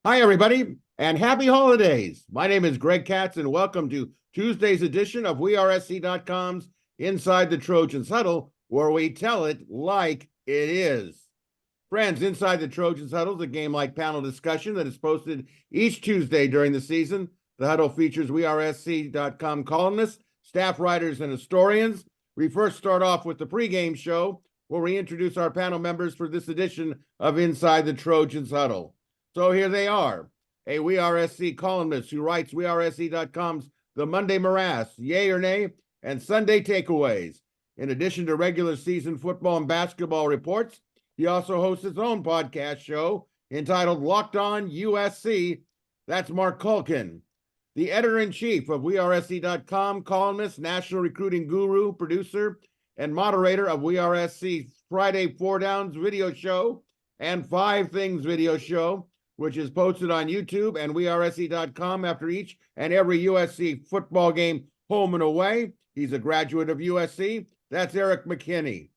Hi, everybody, and happy holidays. My name is Greg Katz, and welcome to Tuesday's edition of WeAreSC.com's Inside the Trojans Huddle, where we tell it like it is. Friends, Inside the Trojans Huddle is a game-like panel discussion that is posted each Tuesday during the season. The huddle features WeAreSC.com columnists, staff writers, and historians. We first start off with the pregame show, where we introduce our panel members for this edition of Inside the Trojans Huddle. So here they are, a WeAreSC columnist who writes WeAreSC.com's The Monday Morass, Yay or Nay, and Sunday Takeaways. In addition to regular season football and basketball reports, he also hosts his own podcast show entitled Locked On USC. That's Mark Culkin. The editor-in-chief of WeAreSC.com, columnist, national recruiting guru, producer, and moderator of WeAreSC's Friday Four Downs video show and Five Things video show, which is posted on YouTube and WeAreSC.com after each and every USC football game, home and away. He's a graduate of USC. That's Eric McKinney,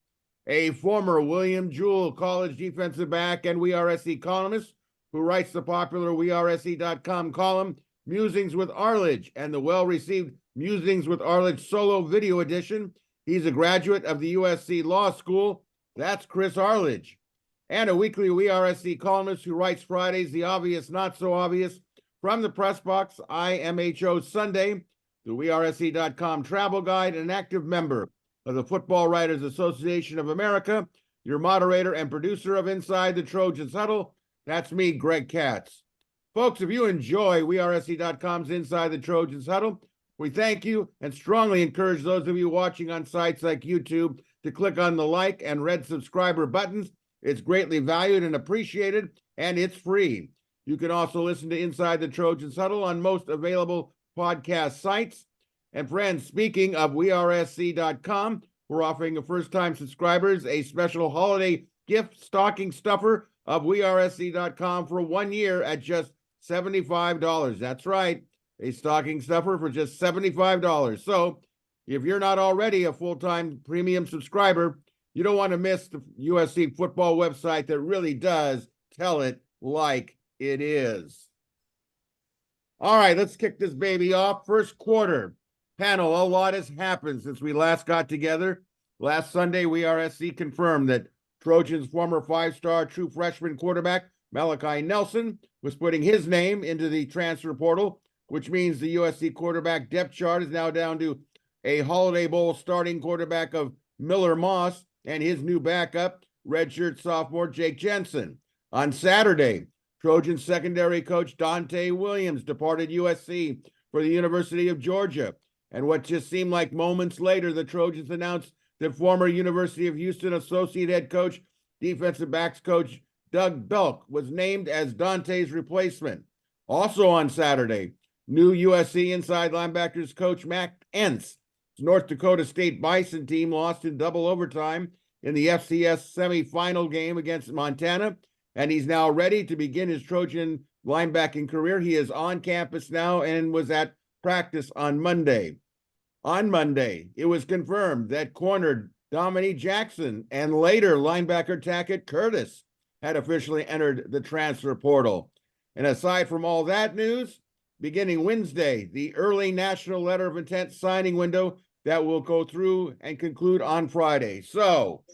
a former William Jewell College defensive back and WeAreSC columnist who writes the popular WeAreSC.com column, Musings with Arledge, and the well-received Musings with Arledge solo video edition. He's a graduate of the USC Law School. That's Chris Arledge. And a weekly WeAreSC columnist who writes Fridays, The Obvious, Not So Obvious, from the Press Box, IMHO Sunday, the WeAreSC.com travel guide, and an active member of the Football Writers Association of America, your moderator and producer of Inside the Trojans Huddle. That's me, Greg Katz. Folks, if you enjoy WeAreSC.com's Inside the Trojans Huddle, we thank you and strongly encourage those of you watching on sites like YouTube to click on the like and red subscriber buttons. It's greatly valued and appreciated, and it's free. You can also listen to Inside the Trojans Huddle on most available podcast sites. And friends, speaking of WeAreSC.com, we're offering the first-time subscribers a special holiday gift stocking stuffer of WeAreSC.com for 1 year at just $75. That's right, a stocking stuffer for just $75. So if you're not already a full-time premium subscriber, you don't want to miss the USC football website that really does tell it like it is. All right, let's kick this baby off. First quarter. Panel, a lot has happened since we last got together. Last Sunday, WeAreSC confirmed that Trojans' former five-star true freshman quarterback, Malachi Nelson, was putting his name into the transfer portal, which means the USC quarterback depth chart is now down to a Holiday Bowl starting quarterback of Miller Moss and his new backup, redshirt sophomore Jake Jensen. On Saturday, Trojans secondary coach Dante Williams departed USC for the University of Georgia. And what just seemed like moments later, the Trojans announced that former University of Houston associate head coach, defensive backs coach Doug Belk was named as Dante's replacement. Also on Saturday, new USC inside linebackers coach Matt Entz. North Dakota State Bison team lost in double overtime in the FCS semifinal game against Montana, and he's now ready to begin his Trojan linebacking career. He is on campus now and was at practice on Monday. On Monday, it was confirmed that corner Dominique Jackson and later linebacker Tackett Curtis had officially entered the transfer portal. And aside from all that news, beginning Wednesday, the early national letter of intent signing window that will go through and conclude on Friday. So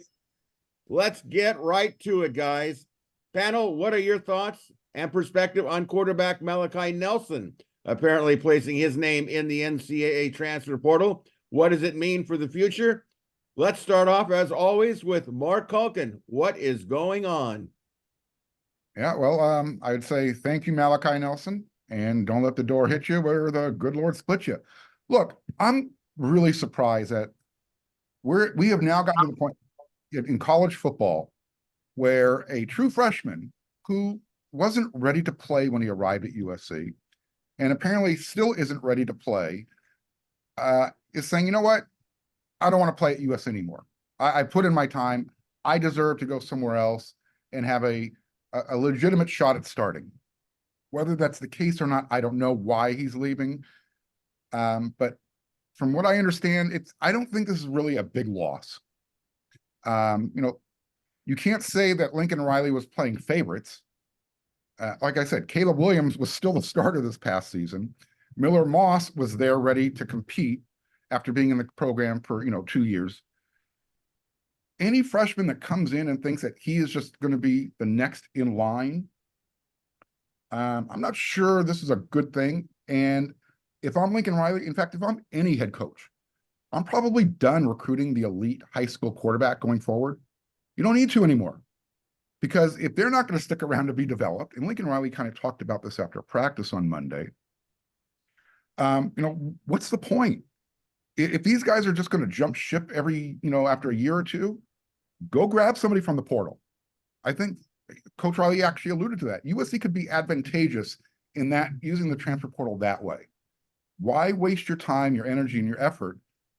let's get right to it, guys. Panel, what are your thoughts and perspective on quarterback Malachi Nelson apparently placing his name in the NCAA transfer portal? What does it mean for the future? Let's start off, as always, with Mark Culkin. What is going on? Yeah, well, I would say thank you, Malachi Nelson, and don't let the door hit you where the good Lord split you. Look, I'm really surprised that we have now gotten to the point in college football where a true freshman who wasn't ready to play when he arrived at USC and apparently still isn't ready to play is saying, you know what, I don't want to play at USC anymore. I put in my time. I deserve to go somewhere else and have a legitimate shot at starting. Whether that's the case or not, I don't know why he's leaving. But from what I understand, I don't think this is really a big loss. You can't say that Lincoln Riley was playing favorites. Like I said, Caleb Williams was still the starter this past season. Miller Moss was there ready to compete after being in the program for 2 years. Any freshman that comes in and thinks that he is just going to be the next in line, I'm not sure this is a good thing. And if I'm Lincoln Riley, in fact, if I'm any head coach, I'm probably done recruiting the elite high school quarterback going forward. You don't need to anymore. Because if they're not going to stick around to be developed, and Lincoln Riley kind of talked about this after practice on Monday, what's the point? If these guys are just going to jump ship after a year or two, go grab somebody from the portal. I think Coach Riley actually alluded to that. USC could be advantageous in that using the transfer portal that way. Why waste your time, your energy, and your effort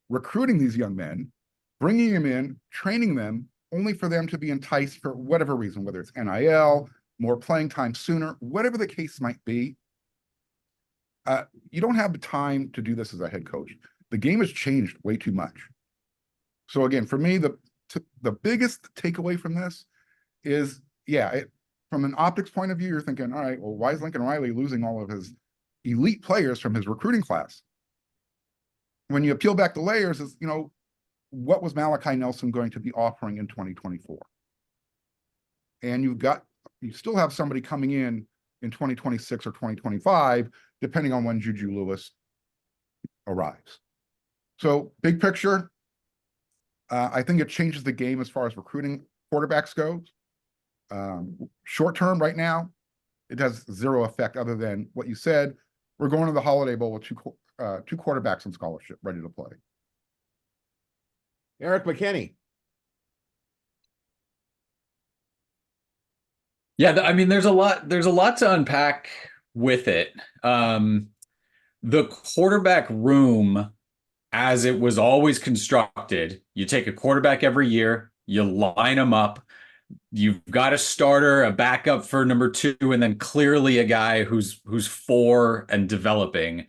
recruiting these young men, bringing them in, training them, only for them to be enticed for whatever reason, whether it's NIL, more playing time sooner, whatever the case might be. You don't have the time to do this as a head coach. The game has changed way too much. So again, for me, the biggest takeaway from this is, from an optics point of view, you're thinking, all right, well, why is Lincoln Riley losing all of his elite players from his recruiting class? When you peel back the layers, is what was Malachi Nelson going to be offering in 2024? And you still have somebody coming in 2026 or 2025, depending on when Juju Lewis arrives. So big picture, I think it changes the game as far as recruiting quarterbacks goes. Short term right now, it has zero effect other than what you said. We're going to the Holiday Bowl with two quarterbacks on scholarship ready to play. Eric McKinney. Yeah, I mean, there's a lot to unpack with it. The quarterback room, as it was always constructed, you take a quarterback every year, you line them up, you've got a starter, a backup for number 2, and then clearly a guy who's 4 and developing.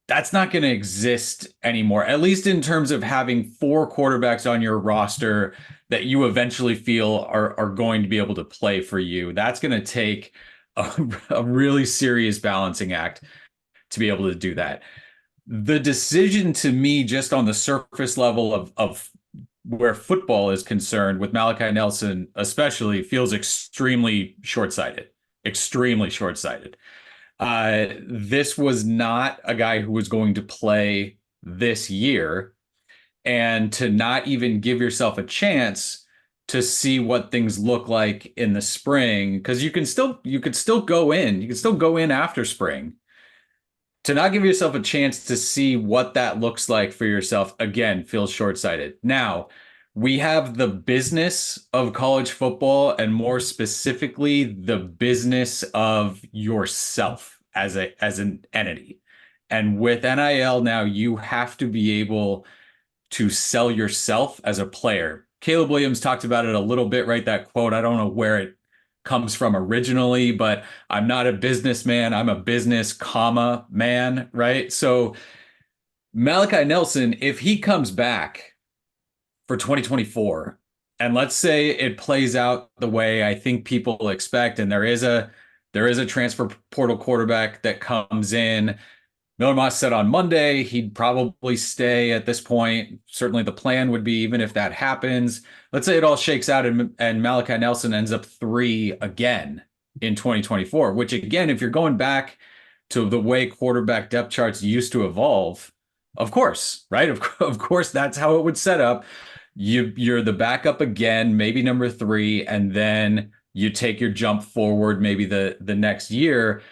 That's not going to exist anymore, at least in terms of having 4 quarterbacks on your roster that you eventually feel are going to be able to play for you. That's going to take a really serious balancing act to be able to do that. The decision, to me, just on the surface level of where football is concerned, with Malachi Nelson especially, feels extremely short-sighted. Extremely short-sighted. This was not a guy who was going to play this year, and to not even give yourself a chance to see what things look like in the spring, because you could still go in after spring. To not give yourself a chance to see what that looks like for yourself, again, feels short-sighted. Now, we have the business of college football, and more specifically, the business of yourself as an entity. And with NIL now, you have to be able to sell yourself as a player. Caleb Williams talked about it a little bit, right? That quote, I don't know where it comes from originally, but I'm not a businessman, I'm a business, man, right? So Malachi Nelson, if he comes back for 2024, and let's say it plays out the way I think people expect, and there is a transfer portal quarterback that comes in. Miller Moss said on Monday he'd probably stay at this point. Certainly the plan would be, even if that happens, let's say it all shakes out and Malachi Nelson ends up 3 again in 2024, which, again, if you're going back to the way quarterback depth charts used to evolve, of course, right? Of course, that's how it would set up. You're the backup again, maybe number 3, and then you take your jump forward maybe the next year.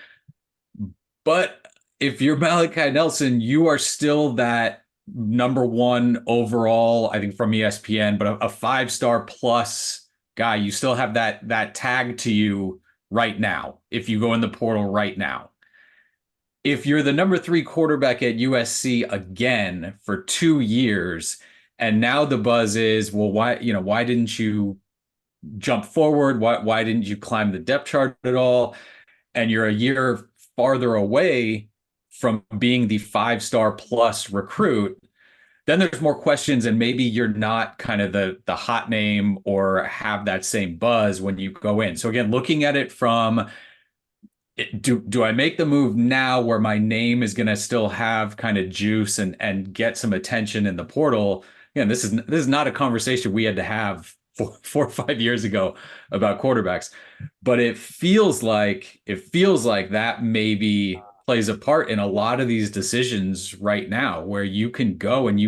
But if you're Malachi Nelson, you are still that number 1 overall, I think, from ESPN, but a 5-star plus guy. You still have that tag to you right now if you go in the portal right now. If you're the number 3 quarterback at USC again for 2 years, and now the buzz is, well, why didn't you jump forward? Why didn't you climb the depth chart at all? And you're a year farther away from being the 5-star plus recruit, then there's more questions, and maybe you're not kind of the hot name or have that same buzz when you go in. So again, looking at it from, do I make the move now where my name is going to still have kind of juice and get some attention in the portal? Again, this is not a conversation we had to have 4 or 5 years ago about quarterbacks, but it feels like that maybe plays a part in a lot of these decisions right now, where you can go and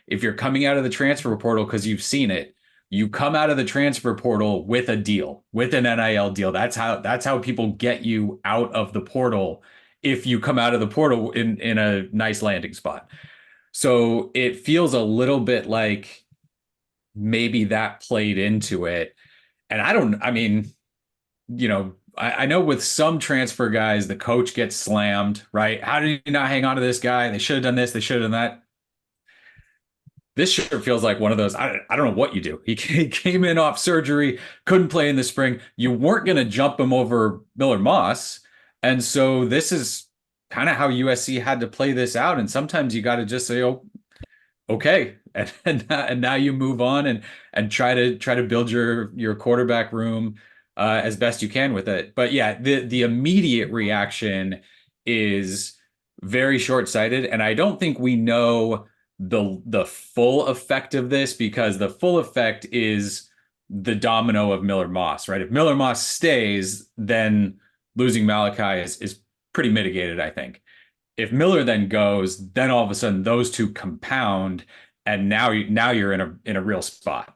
if you're coming out of the transfer portal because you've seen it, you come out of the transfer portal with a deal, with an NIL deal. That's how people get you out of the portal if you come out of the portal in a nice landing spot. So it feels a little bit like maybe that played into it. And I mean, I know with some transfer guys, the coach gets slammed, right? How did you not hang on to this guy? They should have done this. They should have done that. This sure feels like one of those. I don't know what you do. He came in off surgery, couldn't play in the spring. You weren't going to jump him over Miller Moss. And so this is kind of how USC had to play this out. And sometimes you got to just say, oh, okay. And now you move on and try to build your quarterback room as best you can with it. But yeah, the immediate reaction is very short-sighted. And I don't think we know the full effect of this, because the full effect is the domino of Miller Moss, right? If Miller Moss stays, then losing Malachi is pretty mitigated, I think. If Miller then goes, then all of a sudden those two compound, and now you're in a real spot.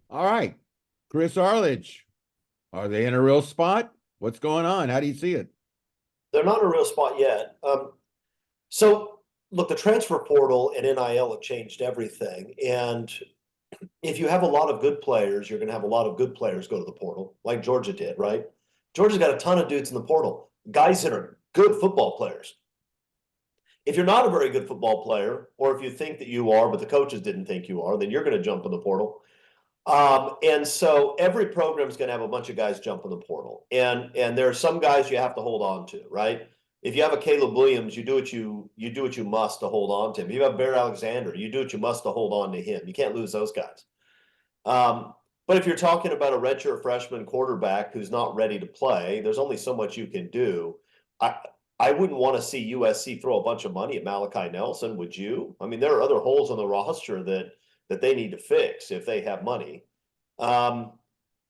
All right, Chris Arledge, are they in a real spot? What's going on? How do you see it? They're not in a real spot yet. So look, the transfer portal and NIL have changed everything. And if you have a lot of good players, you're going to have a lot of good players go to the portal, like Georgia did, right? Georgia's got a ton of dudes in the portal, guys that are good football players. If you're not a very good football player, or if you think that you are, but the coaches didn't think you are, then you're going to jump in the portal. And so every program is going to have a bunch of guys jump in the portal. And there are some guys you have to hold on to, right? If you have a Caleb Williams, you do what you must to hold on to him. If you have Bear Alexander, you do what you must to hold on to him. You can't lose those guys. But if you're talking about a redshirt freshman quarterback who's not ready to play, there's only so much you can do. I wouldn't want to see USC throw a bunch of money at Malachi Nelson, would you? I mean, there are other holes on the roster that they need to fix if they have money. And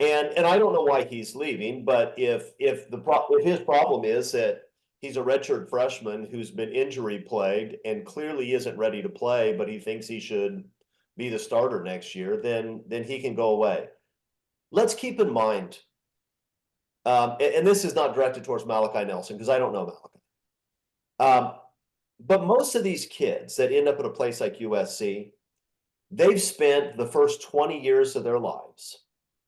I don't know why he's leaving, but if his problem is that he's a redshirt freshman who's been injury plagued and clearly isn't ready to play, but he thinks he should be the starter next year, then he can go away. Let's keep in mind, and this is not directed towards Malachi Nelson because I don't know Malachi. But most of these kids that end up at a place like USC, they've spent the first 20 years of their lives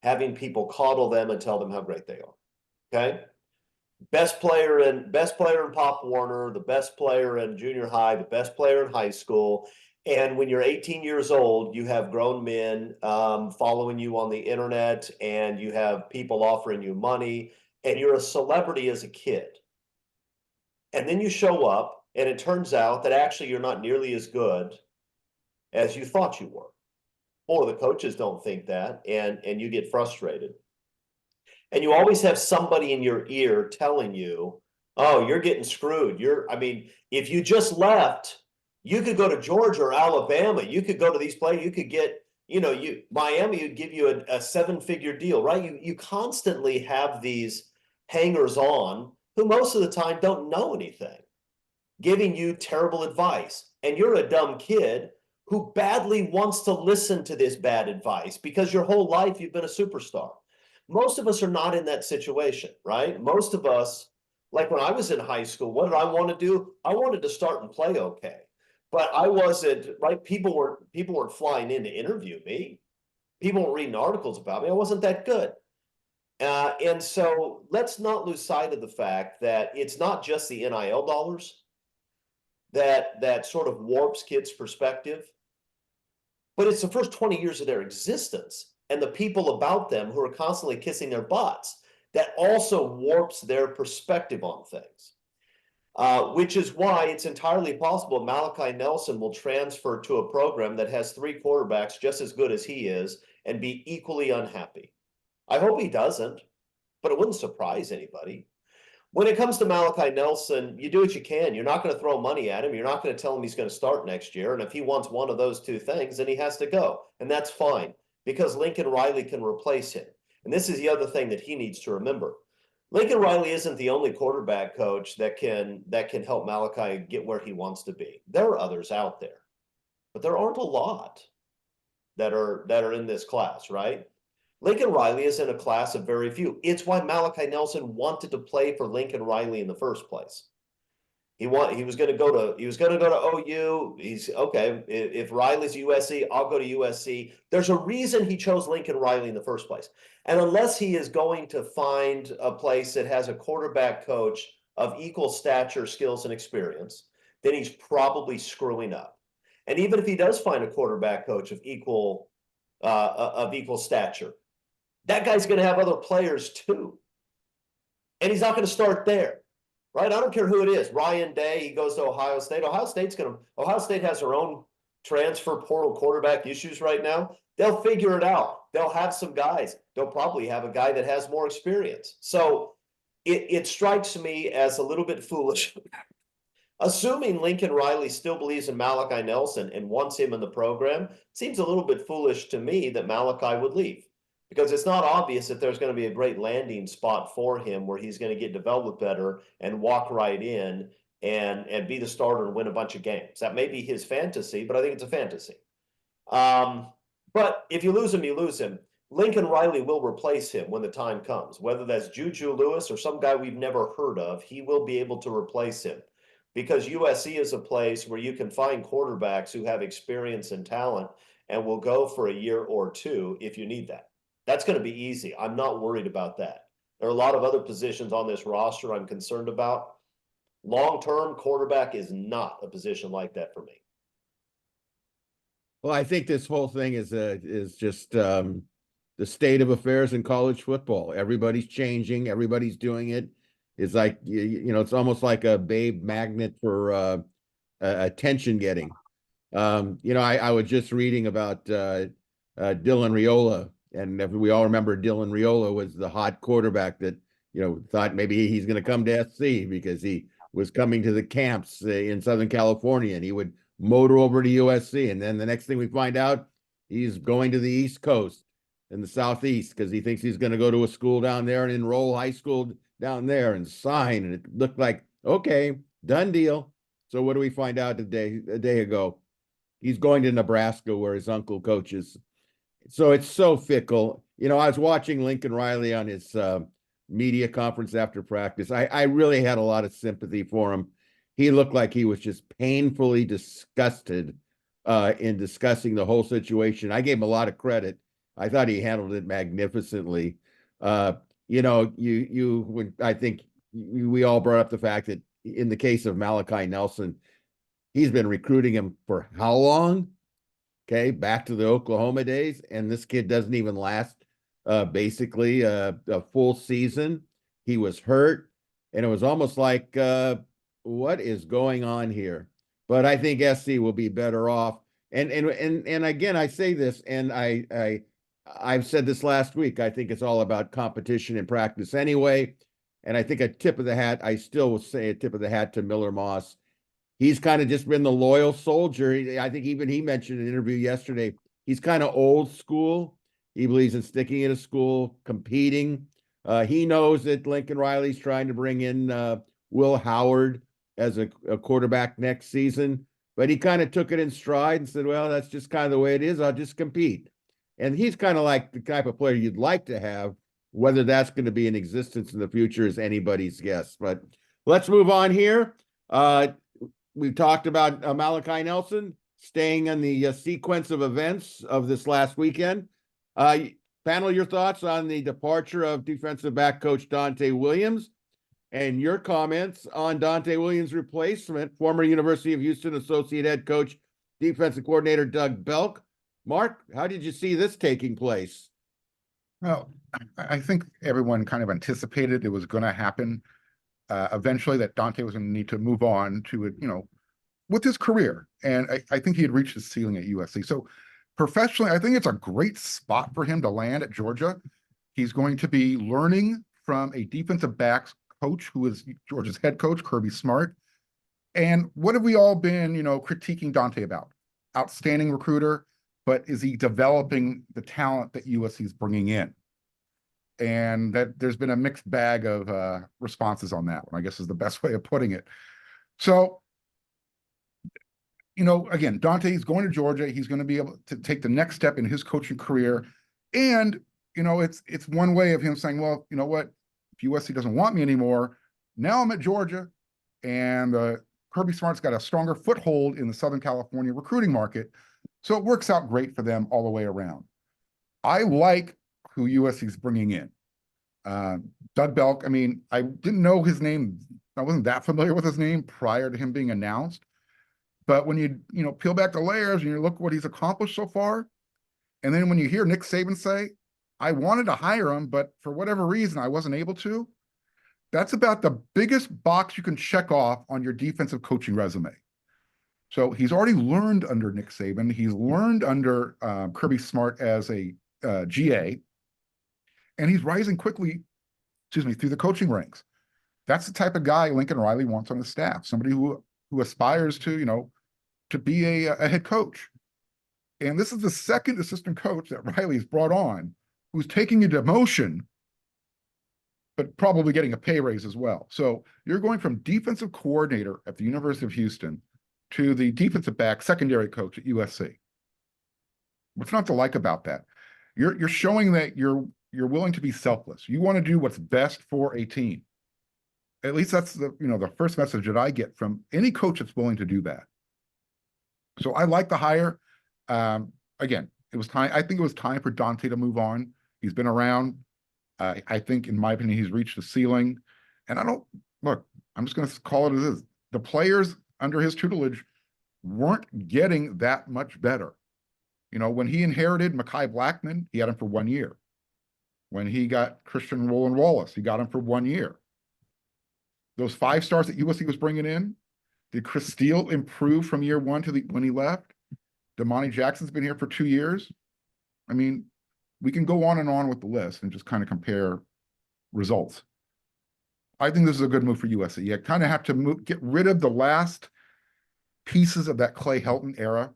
having people coddle them and tell them how great they are. Okay? Best player in Pop Warner, the best player in junior high, the best player in high school. And when you're 18 years old, you have grown men following you on the internet, and you have people offering you money, and you're a celebrity as a kid. And then you show up, and it turns out that actually you're not nearly as good as you thought you were. Or the coaches don't think that, and you get frustrated. And you always have somebody in your ear telling you, oh, you're getting screwed. If you just left, you could go to Georgia or Alabama. You could go to these places. You could get, Miami would give you a 7-figure deal, right? You constantly have these hangers on who most of the time don't know anything, giving you terrible advice. And you're a dumb kid who badly wants to listen to this bad advice because your whole life you've been a superstar. Most of us are not in that situation, right? Most of us, like when I was in high school, what did I want to do? I wanted to start and play okay. But I wasn't, right? People weren't flying in to interview me. People weren't reading articles about me. I wasn't that good. And so let's not lose sight of the fact that it's not just the NIL dollars that sort of warps kids' perspective, but it's the first 20 years of their existence and the people about them who are constantly kissing their butts that also warps their perspective on things. which is why it's entirely possible Malachi Nelson will transfer to a program that has 3 quarterbacks just as good as he is and be equally unhappy. I hope he doesn't, but it wouldn't surprise anybody. When it comes to Malachi Nelson, you do what you can. You're not going to throw money at him. You're not going to tell him he's going to start next year. And if he wants one of those 2 things, then he has to go. And that's fine because Lincoln Riley can replace him. And this is the other thing that he needs to remember. Lincoln Riley isn't the only quarterback coach that can help Malachi get where he wants to be. There are others out there, but there aren't a lot that are in this class, right? Lincoln Riley is in a class of very few. It's why Malachi Nelson wanted to play for Lincoln Riley in the first place. He was going to go to OU. He's okay. If Riley's USC, I'll go to USC. There's a reason he chose Lincoln Riley in the first place. And unless he is going to find a place that has a quarterback coach of equal stature, skills, and experience, then he's probably screwing up. And even if he does find a quarterback coach of equal stature, that guy's going to have other players too. And he's not going to start there. Right? I don't care who it is. Ryan Day, he goes to Ohio State. Ohio State has their own transfer portal quarterback issues right now. They'll figure it out. They'll have some guys. They'll probably have a guy that has more experience. So it strikes me as a little bit foolish. Assuming Lincoln Riley still believes in Malachi Nelson and wants him in the program, it seems a little bit foolish to me that Malachi would leave. Because it's not obvious that there's going to be a great landing spot for him where he's going to get developed better and walk right in and be the starter and win a bunch of games. That may be his fantasy, but I think it's a fantasy. But if you lose him, you lose him. Lincoln Riley will replace him when the time comes. Whether that's Juju Lewis or some guy we've never heard of, he will be able to replace him. Because USC is a place where you can find quarterbacks who have experience and talent and will go for a year or 2 if you need that. That's going to be easy. I'm not worried about that. There are a lot of other positions on this roster I'm concerned about. Long-term, quarterback is not a position like that for me. Well, I think this whole thing is just the state of affairs in college football. Everybody's changing. Everybody's doing it. It's like, it's almost like a babe magnet for attention getting. I was just reading about Dylan Raiola. And if we all remember, Dylan Raiola was the hot quarterback that, thought maybe he's going to come to SC because he was coming to the camps in Southern California and he would motor over to USC. And then the next thing we find out, he's going to the East Coast in the Southeast because he thinks he's going to go to a school down there and enroll high school down there and sign. And it looked like, okay, done deal. So what do we find out a day ago? He's going to Nebraska where his uncle coaches. So it's so fickle. I was watching Lincoln Riley on his media conference after practice. I really had a lot of sympathy for him. He looked like he was just painfully disgusted in discussing the whole situation. I gave him a lot of credit. I thought he handled it magnificently. I think we all brought up the fact that in the case of Malachi Nelson, he's been recruiting him for how long? Okay, back to the Oklahoma days, and this kid doesn't even last basically a full season. He was hurt, and it was almost like, what is going on here? But I think SC will be better off. And again, I say this, and I've said this last week. I think it's all about competition in practice anyway. And I think a tip of the hat, I still will say a tip of the hat to Miller Moss. He's kind of just been the loyal soldier. I think even he mentioned in an interview yesterday, he's kind of old school. He believes in sticking in a school, competing. He knows that Lincoln Riley's trying to bring in Will Howard as a quarterback next season, but he kind of took it in stride and said, well, that's just kind of the way it is. I'll just compete. And he's kind of like the type of player you'd like to have. Whether that's going to be in existence in the future is anybody's guess. But let's move on here. We've talked about Malachi Nelson staying in the sequence of events of this last weekend. Panel, your thoughts on the departure of defensive back coach Dante Williams and your comments on Dante Williams' replacement, former University of Houston associate head coach, defensive coordinator Doug Belk. Mark, how did you see this taking place? Well, I think everyone kind of anticipated it was going to happen. eventually that Dante was going to need to move on to it, with his career. And I think he had reached his ceiling at USC. So professionally, I think it's a great spot for him to land at Georgia. He's going to be learning from a defensive backs coach who is Georgia's head coach, Kirby Smart. And what have we all been, critiquing Dante about? Outstanding recruiter, but is he developing the talent that USC is bringing in? And that there's been a mixed bag of responses on that one, I guess is the best way of putting it. So, again, Dante's going to Georgia. He's going to be able to take the next step in his coaching career. And, it's one way of him saying, well, you know what? If USC doesn't want me anymore, now I'm at Georgia. And Kirby Smart's got a stronger foothold in the Southern California recruiting market. So it works out great for them all the way around. I like who USC's bringing in. Doug Belk, I didn't know his name. I wasn't that familiar with his name prior to him being announced. But when you peel back the layers and you look what he's accomplished so far, and then when you hear Nick Saban say, I wanted to hire him, but for whatever reason, I wasn't able to, that's about the biggest box you can check off on your defensive coaching resume. So he's already learned under Nick Saban. He's learned under Kirby Smart as a GA, and he's rising quickly, through the coaching ranks. That's the type of guy Lincoln Riley wants on his staff, somebody who aspires to, to be a head coach. And this is the second assistant coach that Riley's brought on who's taking a demotion, but probably getting a pay raise as well. So you're going from defensive coordinator at the University of Houston to the defensive back secondary coach at USC. What's not to like about that? You're showing that you're willing to be selfless. You want to do what's best for a team. At least that's the first message that I get from any coach that's willing to do that. So I like the hire. Again, it was time. I think it was time for Dante to move on. He's been around. I think, in my opinion, he's reached the ceiling. And I'm just going to call it as it is. The players under his tutelage weren't getting that much better. When he inherited Mekhi Blackman, he had him for 1 year. When he got Christian Roland Wallace, he got him for 1 year. Those 5 stars that USC was bringing in, did Chris Steele improve from year one to when he left? Damani Jackson's been here for 2 years. We can go on and on with the list and just kind of compare results. I think this is a good move for USC. You kind of have to get rid of the last pieces of that Clay Helton era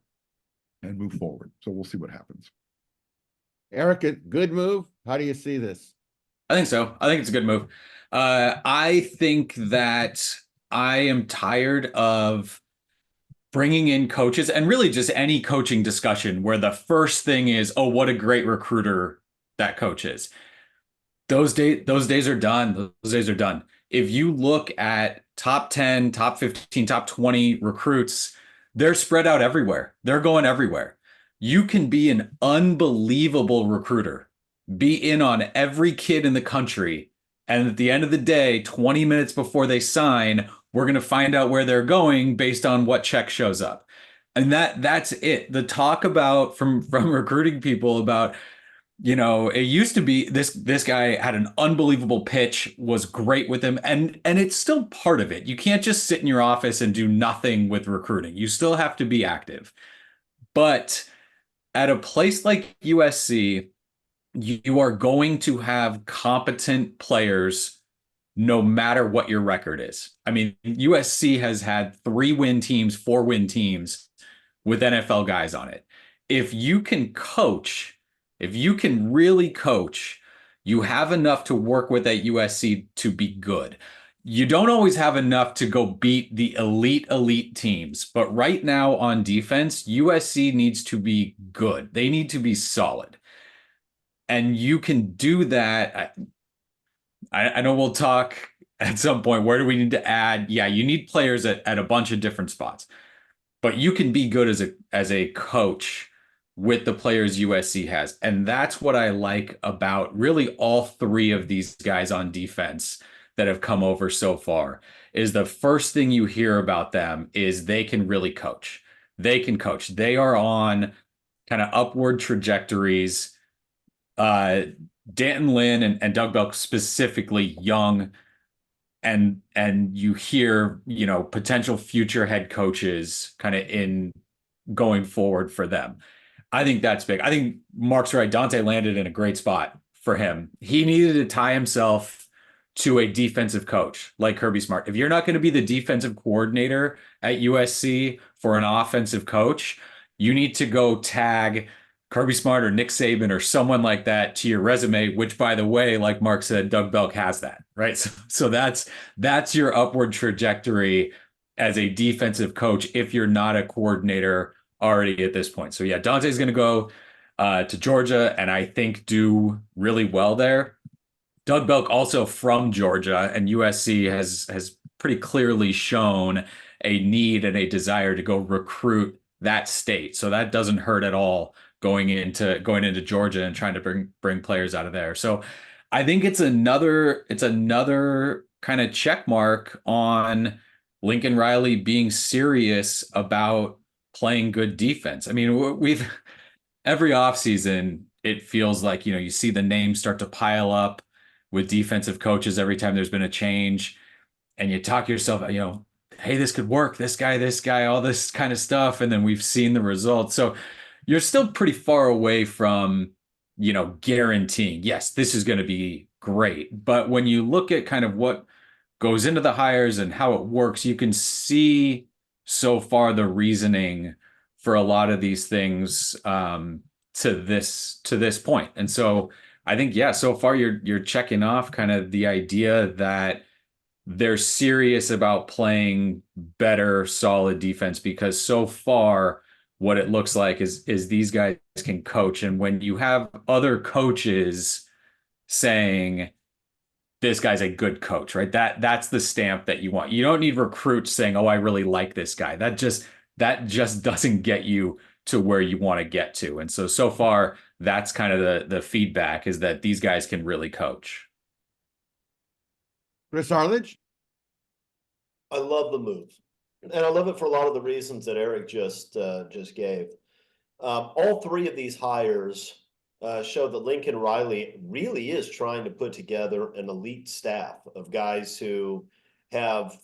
and move forward. So we'll see what happens. Eric, good move. How do you see this? I think so. I think it's a good move. I think that I am tired of bringing in coaches and really just any coaching discussion where the first thing is, oh, what a great recruiter that coach is. Those days are done. Those days are done. If you look at top 10, top 15, top 20 recruits, they're spread out everywhere. They're going everywhere. You can be an unbelievable recruiter, be in on every kid in the country, and at the end of the day, 20 minutes before they sign, we're going to find out where they're going based on what check shows up. And that's it. The talk about from recruiting people about, it used to be this guy had an unbelievable pitch, was great with him. And it's still part of it. You can't just sit in your office and do nothing with recruiting. You still have to be active. But at a place like USC, you are going to have competent players no matter what your record is. USC has had 3-win teams, 4-win teams with NFL guys on it. If you can coach, if you can really coach, you have enough to work with at USC to be good. You don't always have enough to go beat the elite teams. But right now on defense, USC needs to be good. They need to be solid. And you can do that. I know we'll talk at some point. Where do we need to add? Yeah, you need players at a bunch of different spots. But you can be good as a coach with the players USC has. And that's what I like about really all 3 of these guys on defense that have come over so far, is the first thing you hear about them is they can really coach. They can coach. They are on kind of upward trajectories. Danton Lynn and Doug Belk specifically, young, and you hear, potential future head coaches kind of in going forward for them. I think that's big. I think Mark's right. Dante landed in a great spot for him. He needed to tie himself to a defensive coach like Kirby Smart. If you're not going to be the defensive coordinator at USC for an offensive coach, you need to go tag Kirby Smart or Nick Saban or someone like that to your resume, which, by the way, like Mark said, Doug Belk has that, right? So that's your upward trajectory as a defensive coach if you're not a coordinator already at this point. So yeah, Dante's going to go to Georgia and I think do really well there. Doug Belk also from Georgia, and USC has pretty clearly shown a need and a desire to go recruit that state. So that doesn't hurt at all going into Georgia and trying to bring players out of there. So I think it's another kind of check mark on Lincoln Riley being serious about playing good defense. I mean, we've every offseason, it feels like, you see the names start to pile up with defensive coaches every time there's been a change, and you talk yourself, hey, this could work, this guy, all this kind of stuff. And then we've seen the results. So you're still pretty far away from, guaranteeing, yes, this is going to be great. But when you look at kind of what goes into the hires and how it works, you can see so far the reasoning for a lot of these things to this point. And so I think, yeah, so far you're checking off kind of the idea that they're serious about playing better, solid defense, because so far what it looks like is these guys can coach. And when you have other coaches saying this guy's a good coach, right? That's the stamp that you want. You don't need recruits saying, "Oh, I really like this guy." That just doesn't get you to where you want to get to. And so far, that's kind of the feedback, is that these guys can really coach. Chris Arledge? I love the move, and I love it for a lot of the reasons that Eric just gave. All three of these hires show that Lincoln Riley really is trying to put together an elite staff of guys who have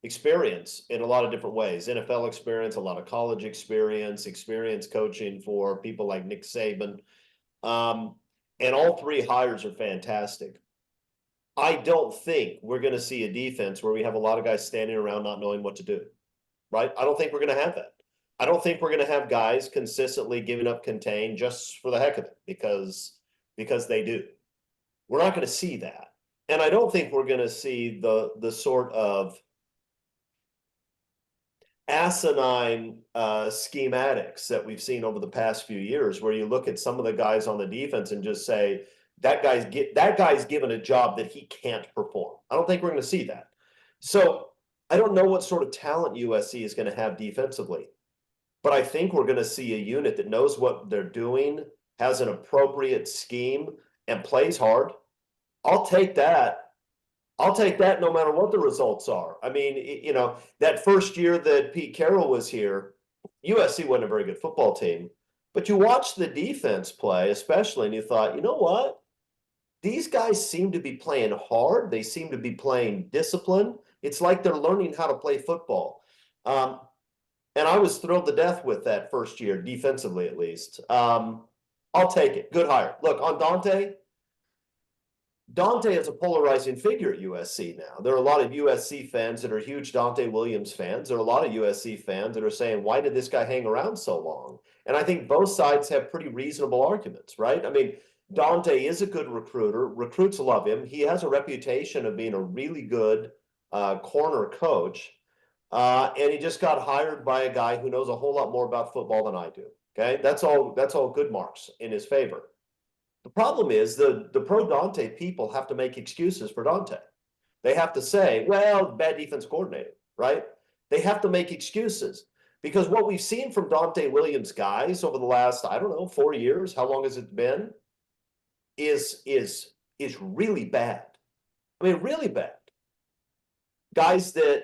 experience in a lot of different ways. NFL experience, a lot of college experience coaching for people like Nick Saban. And all three hires are fantastic. I don't think we're going to see a defense where we have a lot of guys standing around not knowing what to do, right? I don't think we're going to have that. I don't think we're going to have guys consistently giving up contain just for the heck of it because they do. We're not going to see that. And I don't think we're going to see the sort of asinine schematics that we've seen over the past few years, where you look at some of the guys on the defense and just say, that guy's given a job that he can't perform. I don't think we're going to see that. So I don't know what sort of talent USC is going to have defensively, but I think we're going to see a unit that knows what they're doing, has an appropriate scheme, and plays hard. I'll take that. I'll take that no matter what the results are. I mean, that first year that Pete Carroll was here, USC wasn't a very good football team, but you watched the defense play, especially, and you thought, you know what? These guys seem to be playing hard. They seem to be playing discipline. It's like they're learning how to play football. And I was thrilled to death with that first year, defensively at least. I'll take it. Good hire. Look, on Dante is a polarizing figure at USC now. There are a lot of USC fans that are huge Dante Williams fans. There are a lot of USC fans that are saying, why did this guy hang around so long? And I think both sides have pretty reasonable arguments, right? I mean, Dante is a good recruiter. Recruits love him. He has a reputation of being a really good corner coach. And he just got hired by a guy who knows a whole lot more about football than I do. Okay, that's all good marks in his favor. The problem is the pro Dante people have to make excuses for Dante. They have to say, well, bad defense coordinator, right? They have to make excuses, because what we've seen from Dante Williams guys over the last, 4 years, how long has it been, is really bad. I mean, really bad. Guys that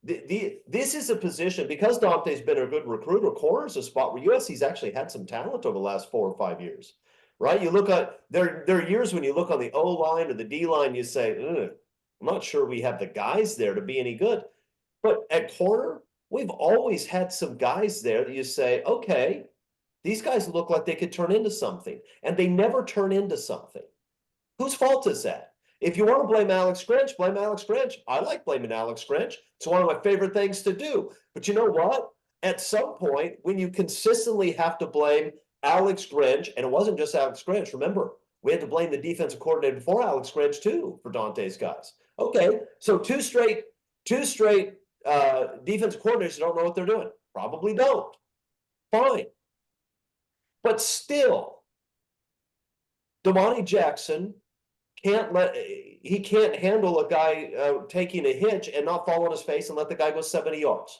this is a position, because Dante's been a good recruiter, corner is a spot where USC's actually had some talent over the last 4 or 5 years, right? You look at there are years when you look on the O line or the D line, you say, I'm not sure we have the guys there to be any good. But at corner, we've always had some guys there that you say, okay, these guys look like they could turn into something, and they never turn into something. Whose fault is that? If you want to blame Alex Grinch, blame Alex Grinch. I like blaming Alex Grinch. It's one of my favorite things to do. But you know what? At some point, when you consistently have to blame Alex Grinch, and it wasn't just Alex Grinch, remember, we had to blame the defensive coordinator before Alex Grinch too for Dante's guys. Okay, so two straight defensive coordinators don't know what they're doing. Probably don't. Fine. But still, Damani Jackson he can't handle a guy taking a hitch and not fall on his face and let the guy go 70 yards,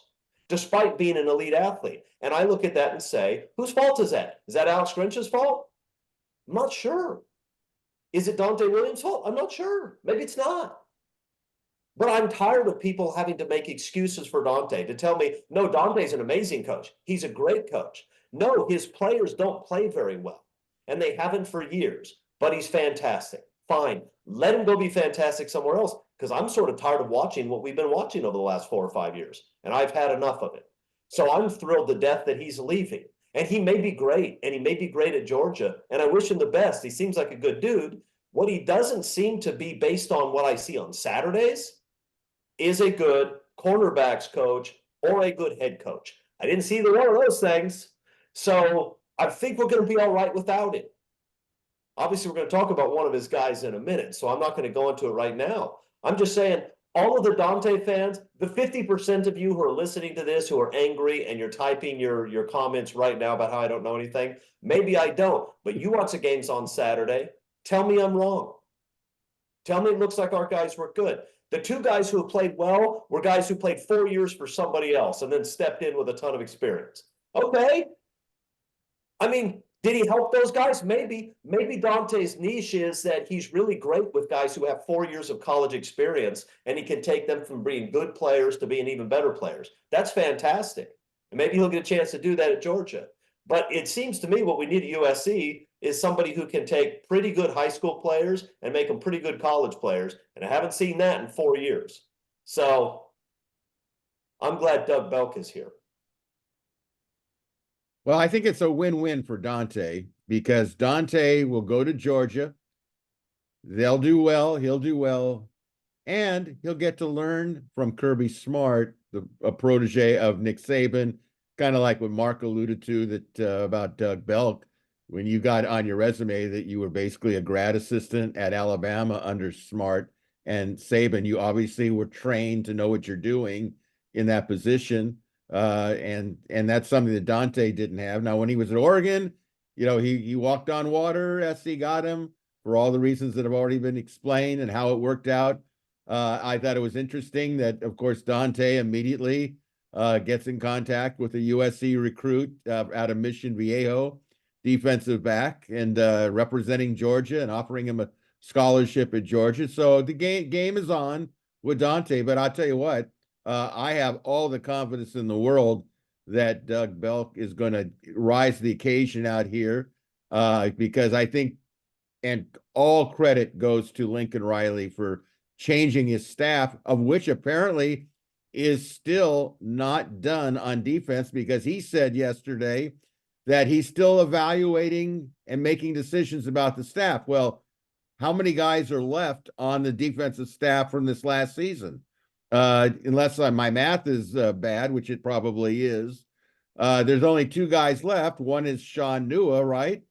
despite being an elite athlete. And I look at that and say, whose fault is that? Is that Alex Grinch's fault? I'm not sure. Is it Dante Williams' fault? I'm not sure. Maybe it's not. But I'm tired of people having to make excuses for Dante, to tell me, no, Dante's an amazing coach. He's a great coach. No, his players don't play very well, and they haven't for years, but he's fantastic. Fine, let him go be fantastic somewhere else, because I'm sort of tired of watching what we've been watching over the last 4 or 5 years, and I've had enough of it. So I'm thrilled to death that he's leaving, and he may be great, and he may be great at Georgia, and I wish him the best. He seems like a good dude. What he doesn't seem to be, based on what I see on Saturdays, is a good cornerbacks coach or a good head coach. I didn't see either one of those things, so I think we're going to be all right without it. Obviously, we're going to talk about one of his guys in a minute, so I'm not going to go into it right now. I'm just saying, all of the Dante fans, the 50% of you who are listening to this, who are angry and you're typing your comments right now about how I don't know anything, maybe I don't, but you watch the games on Saturday, tell me I'm wrong. Tell me it looks like our guys were good. The two guys who have played well were guys who played 4 years for somebody else and then stepped in with a ton of experience. Okay. I mean, did he help those guys? Maybe. Maybe Dante's niche is that he's really great with guys who have 4 years of college experience, and he can take them from being good players to being even better players. That's fantastic. And maybe he'll get a chance to do that at Georgia. But it seems to me what we need at USC is somebody who can take pretty good high school players and make them pretty good college players. And I haven't seen that in 4 years. So I'm glad Doug Belk is here. Well, I think it's a win-win for Dante, because Dante will go to Georgia. They'll do well. He'll do well. And he'll get to learn from Kirby Smart, a protege of Nick Saban, kind of like what Mark alluded to that about Doug Belk, when you got on your resume that you were basically a grad assistant at Alabama under Smart and Saban. You obviously were trained to know what you're doing in that position. And that's something that Dante didn't have. Now, when he was at Oregon, you know, he walked on water. SC got him for all the reasons that have already been explained and how it worked out. I thought it was interesting that, of course, Dante immediately gets in contact with a USC recruit out of Mission Viejo, defensive back, and representing Georgia and offering him a scholarship at Georgia. So the game is on with Dante, but I'll tell you what, I have all the confidence in the world that Doug Belk is going to rise to the occasion out here, because I think, and all credit goes to Lincoln Riley for changing his staff, of which apparently is still not done on defense, because he said yesterday that he's still evaluating and making decisions about the staff. Well, how many guys are left on the defensive staff from this last season? Unless my math is bad, which it probably is. There's only 2 guys left. One is Sean Nua, right?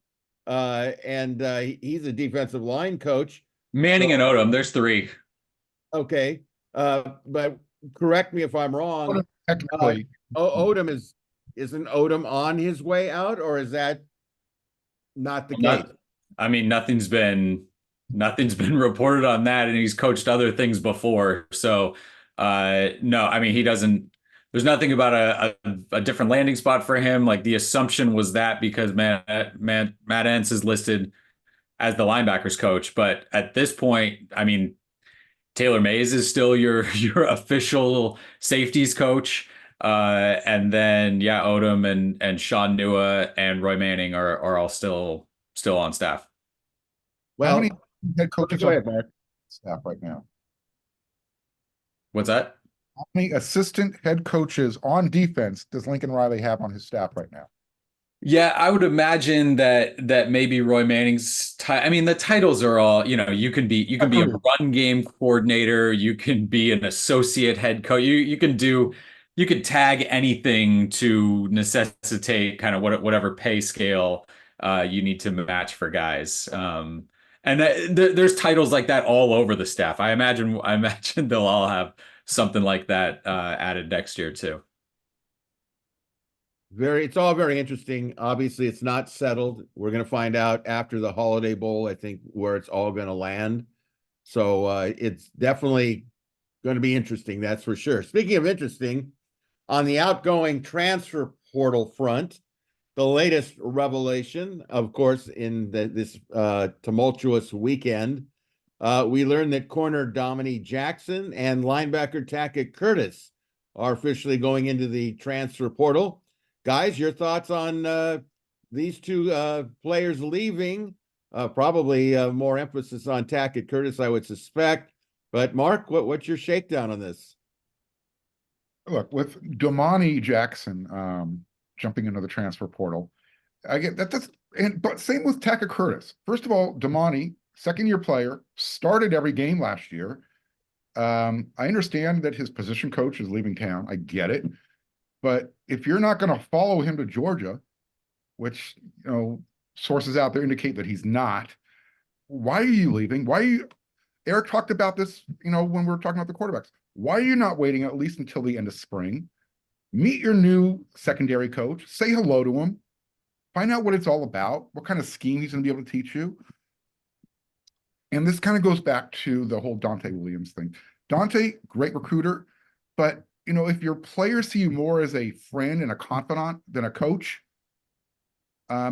And he's a defensive line coach. Manning and Odom, there's 3. Okay. But correct me if I'm wrong. Technically, Odom isn't Odom on his way out, or is that not the case? I mean, nothing's been reported on that, and he's coached other things before. So no, I mean, he doesn't, there's nothing about a different landing spot for him. Like, the assumption was that because Matt Entz is listed as the linebackers coach, but at this point, I mean, Taylor Mays is still your official safeties coach. And then, yeah, Odom and Sean Nua and Roy Manning are all still on staff. how Well, many head coaches go are ahead, Mark. staff right now? What's that? How many assistant head coaches on defense does Lincoln Riley have on his staff right now? Yeah, I would imagine that maybe Roy Manning's I mean, the titles are all, you can be a run game coordinator, you can be an associate head coach, you could tag anything to necessitate kind of whatever pay scale you need to match for guys. And there's titles like that all over the staff. I imagine they'll all have something like that added next year too. It's all very interesting. Obviously, it's not settled. We're going to find out after the Holiday Bowl, I think, where it's all going to land. So it's definitely going to be interesting, that's for sure. Speaking of interesting, on the outgoing transfer portal front, the latest revelation, of course, in this tumultuous weekend, we learned that corner Dominique Jackson and linebacker Tackett Curtis are officially going into the transfer portal. Guys, your thoughts on these two players leaving? Probably more emphasis on Tackett Curtis, I would suspect. But Mark, what's your shakedown on this? Look, with Domani Jackson jumping into the transfer portal, I get that. But same with Tackett Curtis. First of all, Domani, second-year player, started every game last year. I understand that his position coach is leaving town. I get it. But if you're not going to follow him to Georgia, which, sources out there indicate that he's not, why are you leaving? Eric talked about this, when we were talking about the quarterbacks. Why are you not waiting at least until the end of spring? Meet your new secondary coach, say hello to him, find out what it's all about, what kind of scheme he's going to be able to teach you. And this kind of goes back to the whole Dante Williams thing. Dante, great recruiter, but if your players see you more as a friend and a confidant than a coach, I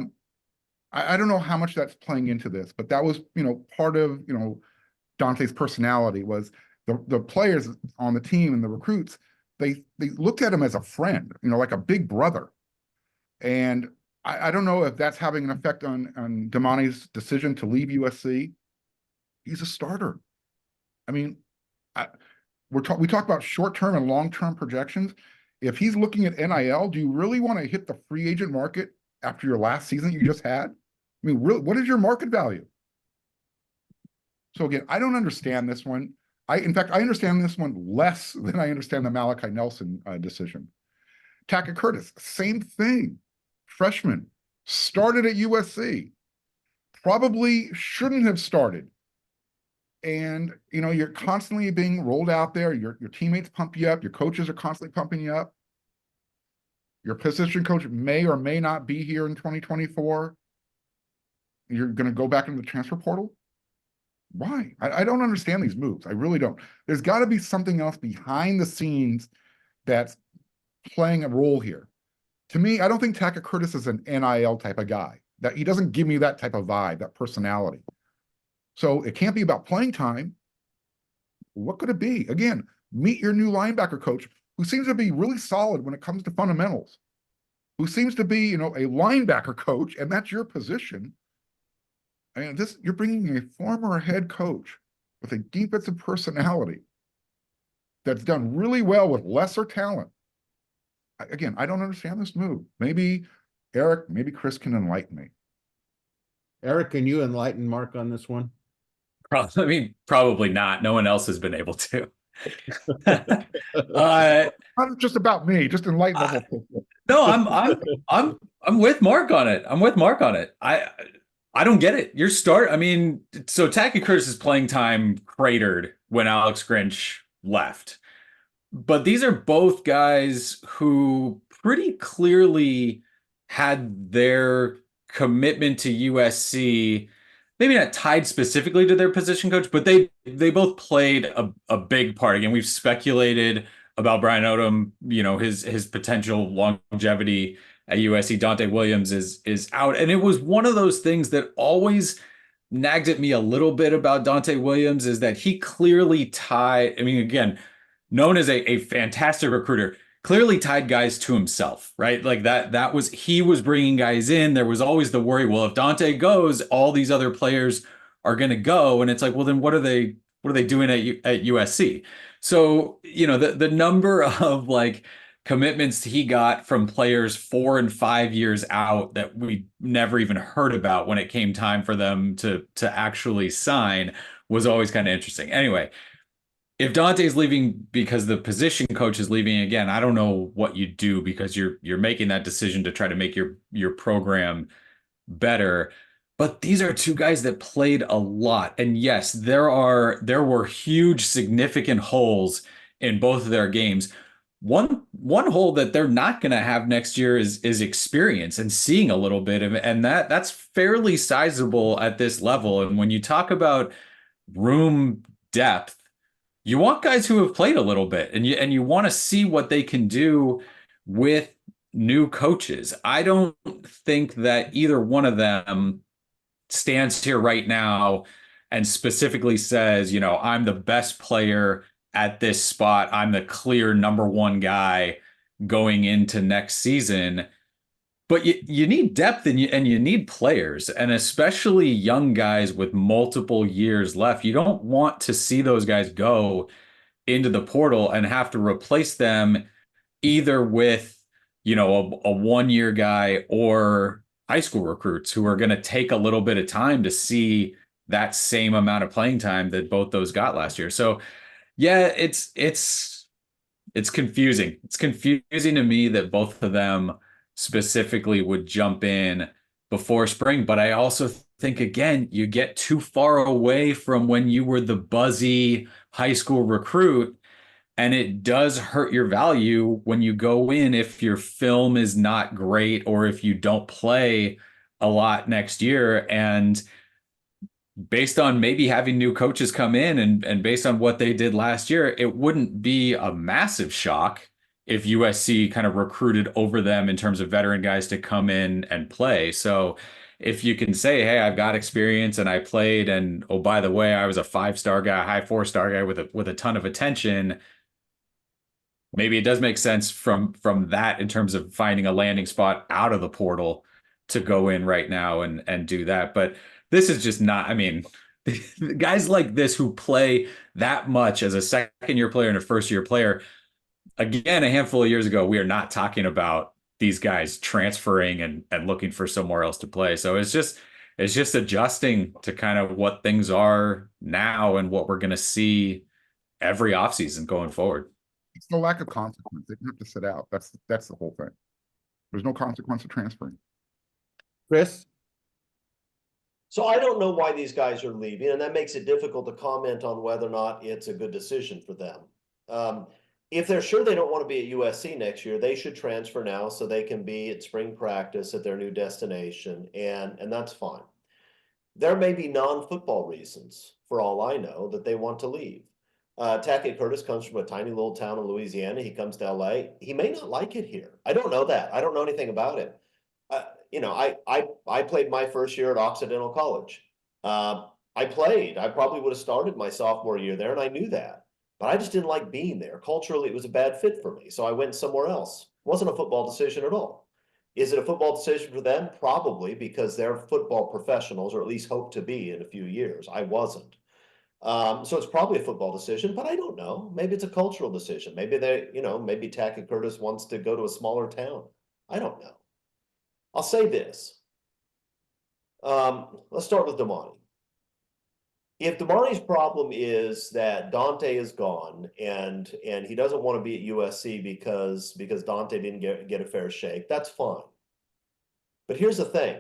don't know how much that's playing into this, but that was, part of, Dante's personality was the players on the team and the recruits, they looked at him as a friend, like a big brother. And I don't know if that's having an effect on Domani's decision to leave USC. He's a starter. I mean, we talk about short-term and long-term projections. If he's looking at NIL, do you really want to hit the free agent market after your last season you just had? I mean, really, what is your market value? So again, I don't understand this one. In fact, I understand this one less than I understand the Malachi Nelson decision. Tackett Curtis, same thing. Freshman, started at USC. Probably shouldn't have started. And, you're constantly being rolled out there. Your teammates pump you up. Your coaches are constantly pumping you up. Your position coach may or may not be here in 2024. You're going to go back into the transfer portal? Why? I don't understand these moves. I really don't. There's got to be something else behind the scenes that's playing a role here. To me, I don't think Tackett Curtis is an NIL type of guy. That he doesn't give me that type of vibe, that personality. So it can't be about playing time. What could it be? Again, meet your new linebacker coach who seems to be really solid when it comes to fundamentals, who seems to be, a linebacker coach, and that's your position. And you're bringing a former head coach with a defensive personality that's done really well with lesser talent. Again, I don't understand this move. Maybe Eric, maybe Chris can enlighten me. Eric, can you enlighten Mark on this one? Probably not. No one else has been able to. Not just about me, just enlighten the whole people. No, I'm with Mark on it. I'm with Mark on it. I don't get it. So Tackett Curtis's playing time cratered when Alex Grinch left. But these are both guys who pretty clearly had their commitment to USC maybe not tied specifically to their position coach, but they both played a big part. Again, we've speculated about Brian Odom, his potential longevity at USC. Dante Williams is out. And it was one of those things that always nagged at me a little bit about Dante Williams, is that he clearly tied, again, known as a fantastic recruiter, clearly tied guys to himself, right? Like he was bringing guys in. There was always the worry, well, if Dante goes, all these other players are going to go. And it's like, well, then what are they what are they doing at USC? So, you know, the number of like commitments he got from players 4 and 5 years out that we never even heard about when it came time for them to actually sign was always kind of interesting. Anyway, if Dante's leaving because the position coach is leaving again, I don't know what you do because you're making that decision to try to make your program better. But these are two guys that played a lot. And yes, there were huge, significant holes in both of their games. One hole that they're not going to have next year is experience and seeing a little bit of it. And that's fairly sizable at this level. And when you talk about room depth, you want guys who have played a little bit and you want to see what they can do with new coaches. I don't think that either one of them stands here right now and specifically says, you know, I'm the best player at this spot. I'm the clear number one guy going into next season. But you need depth and you need players, and especially young guys with multiple years left. You don't want to see those guys go into the portal and have to replace them either with, you know, a 1 year guy or high school recruits who are going to take a little bit of time to see that same amount of playing time that both those got last year. So yeah, it's confusing. It's confusing to me that both of them specifically would jump in before spring. But I also think, again, you get too far away from when you were the buzzy high school recruit, and it does hurt your value when you go in if your film is not great or if you don't play a lot next year. And based on maybe having new coaches come in and based on what they did last year, it wouldn't be a massive shock if USC kind of recruited over them in terms of veteran guys to come in and play. So if you can say, hey, I've got experience and I played, and oh, by the way, I was a 5-star guy, high 4-star guy with a ton of attention, maybe it does make sense from that in terms of finding a landing spot out of the portal to go in right now and do that. But this is just not, I mean, guys like this who play that much as a second-year player and a first-year player, again, a handful of years ago, we are not talking about these guys transferring and looking for somewhere else to play. So it's just adjusting to kind of what things are now and what we're going to see every offseason going forward. It's the lack of consequence. They have to sit out. That's the whole thing. There's no consequence of transferring. Chris? So I don't know why these guys are leaving, and that makes it difficult to comment on whether or not it's a good decision for them. If they're sure they don't want to be at USC next year, they should transfer now so they can be at spring practice at their new destination, and that's fine. There may be non-football reasons, for all I know, that they want to leave. Tackett Curtis comes from a tiny little town in Louisiana. He comes to LA. He may not like it here. I don't know that. I don't know anything about it. You know, I played my first year at Occidental College. I played. I probably would have started my sophomore year there, and I knew that. But I just didn't like being there. Culturally, it was a bad fit for me, so I went somewhere else. It wasn't a football decision at all. Is it a football decision for them? Probably, because they're football professionals, or at least hope to be in a few years. I wasn't. So it's probably a football decision, but I don't know. Maybe it's a cultural decision. Maybe maybe Tackett Curtis wants to go to a smaller town. I don't know. I'll say this. Let's start with Damani. If Damani's problem is that Dante is gone and he doesn't want to be at USC because Dante didn't get a fair shake, that's fine. But here's the thing.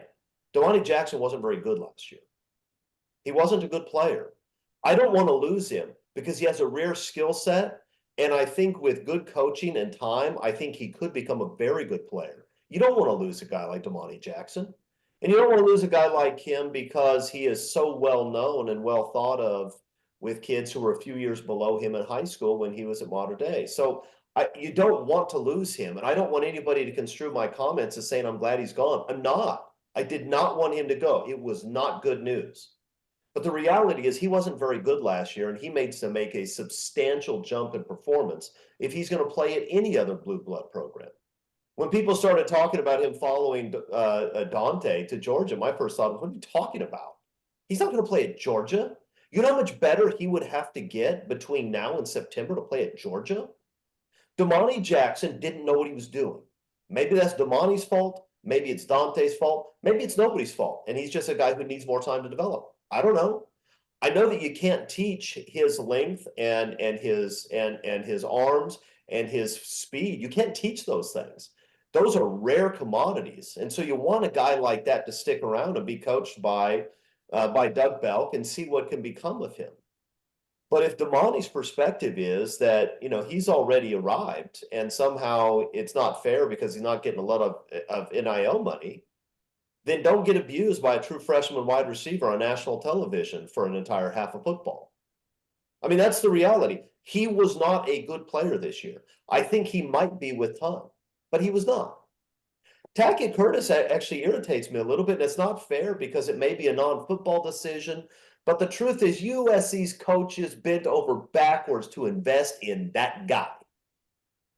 Damani Jackson wasn't very good last year. He wasn't a good player. I don't want to lose him because he has a rare skill set, and I think with good coaching and time, I think he could become a very good player. You don't want to lose a guy like Damani Jackson. And you don't want to lose a guy like him because he is so well known and well thought of with kids who were a few years below him in high school when he was at Mater Dei. So you don't want to lose him. And I don't want anybody to construe my comments as saying I'm glad he's gone. I'm not. I did not want him to go. It was not good news. But the reality is he wasn't very good last year, and he needs to make a substantial jump in performance if he's going to play at any other blue blood program. When people started talking about him following Dante to Georgia, my first thought was, what are you talking about? He's not going to play at Georgia. You know how much better he would have to get between now and September to play at Georgia? Damani Jackson didn't know what he was doing. Maybe that's Damani's fault. Maybe it's Dante's fault. Maybe it's nobody's fault. And he's just a guy who needs more time to develop. I don't know. I know that you can't teach his length and his arms and his speed. You can't teach those things. Those are rare commodities. And so you want a guy like that to stick around and be coached by Doug Belk and see what can become of him. But if Damani's perspective is that, he's already arrived and somehow it's not fair because he's not getting a lot of NIL money, then don't get abused by a true freshman wide receiver on national television for an entire half of football. I mean, that's the reality. He was not a good player this year. I think he might be with time, but he was not. Tackett Curtis actually irritates me a little bit, and it's not fair because it may be a non-football decision, but the truth is USC's coaches bent over backwards to invest in that guy.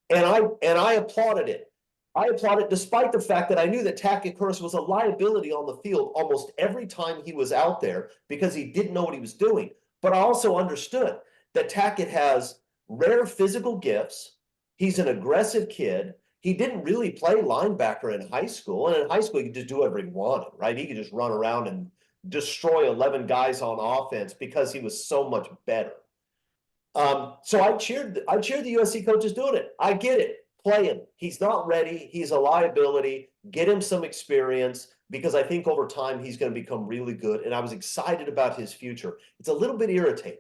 And I applauded it. I applauded despite the fact that I knew that Tackett Curtis was a liability on the field almost every time he was out there because he didn't know what he was doing. But I also understood that Tackett has rare physical gifts. He's an aggressive kid. He didn't really play linebacker in high school. And in high school, he could just do whatever he wanted, right? He could just run around and destroy 11 guys on offense because he was so much better. So I cheered the USC coaches doing it. I get it. Play him. He's not ready. He's a liability. Get him some experience because I think over time he's going to become really good. And I was excited about his future. It's a little bit irritating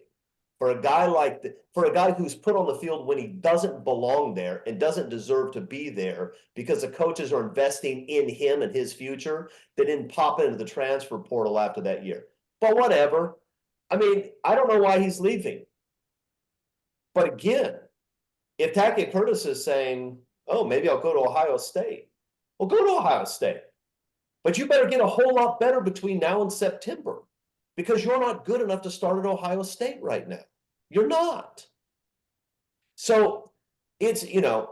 for a guy who's put on the field when he doesn't belong there and doesn't deserve to be there because the coaches are investing in him and his future. They didn't pop into the transfer portal after that year. But whatever. I mean, I don't know why he's leaving. But again, if Tackett Curtis is saying, oh, maybe I'll go to Ohio State. Well, go to Ohio State. But you better get a whole lot better between now and September because you're not good enough to start at Ohio State right now. You're not. So it's, USC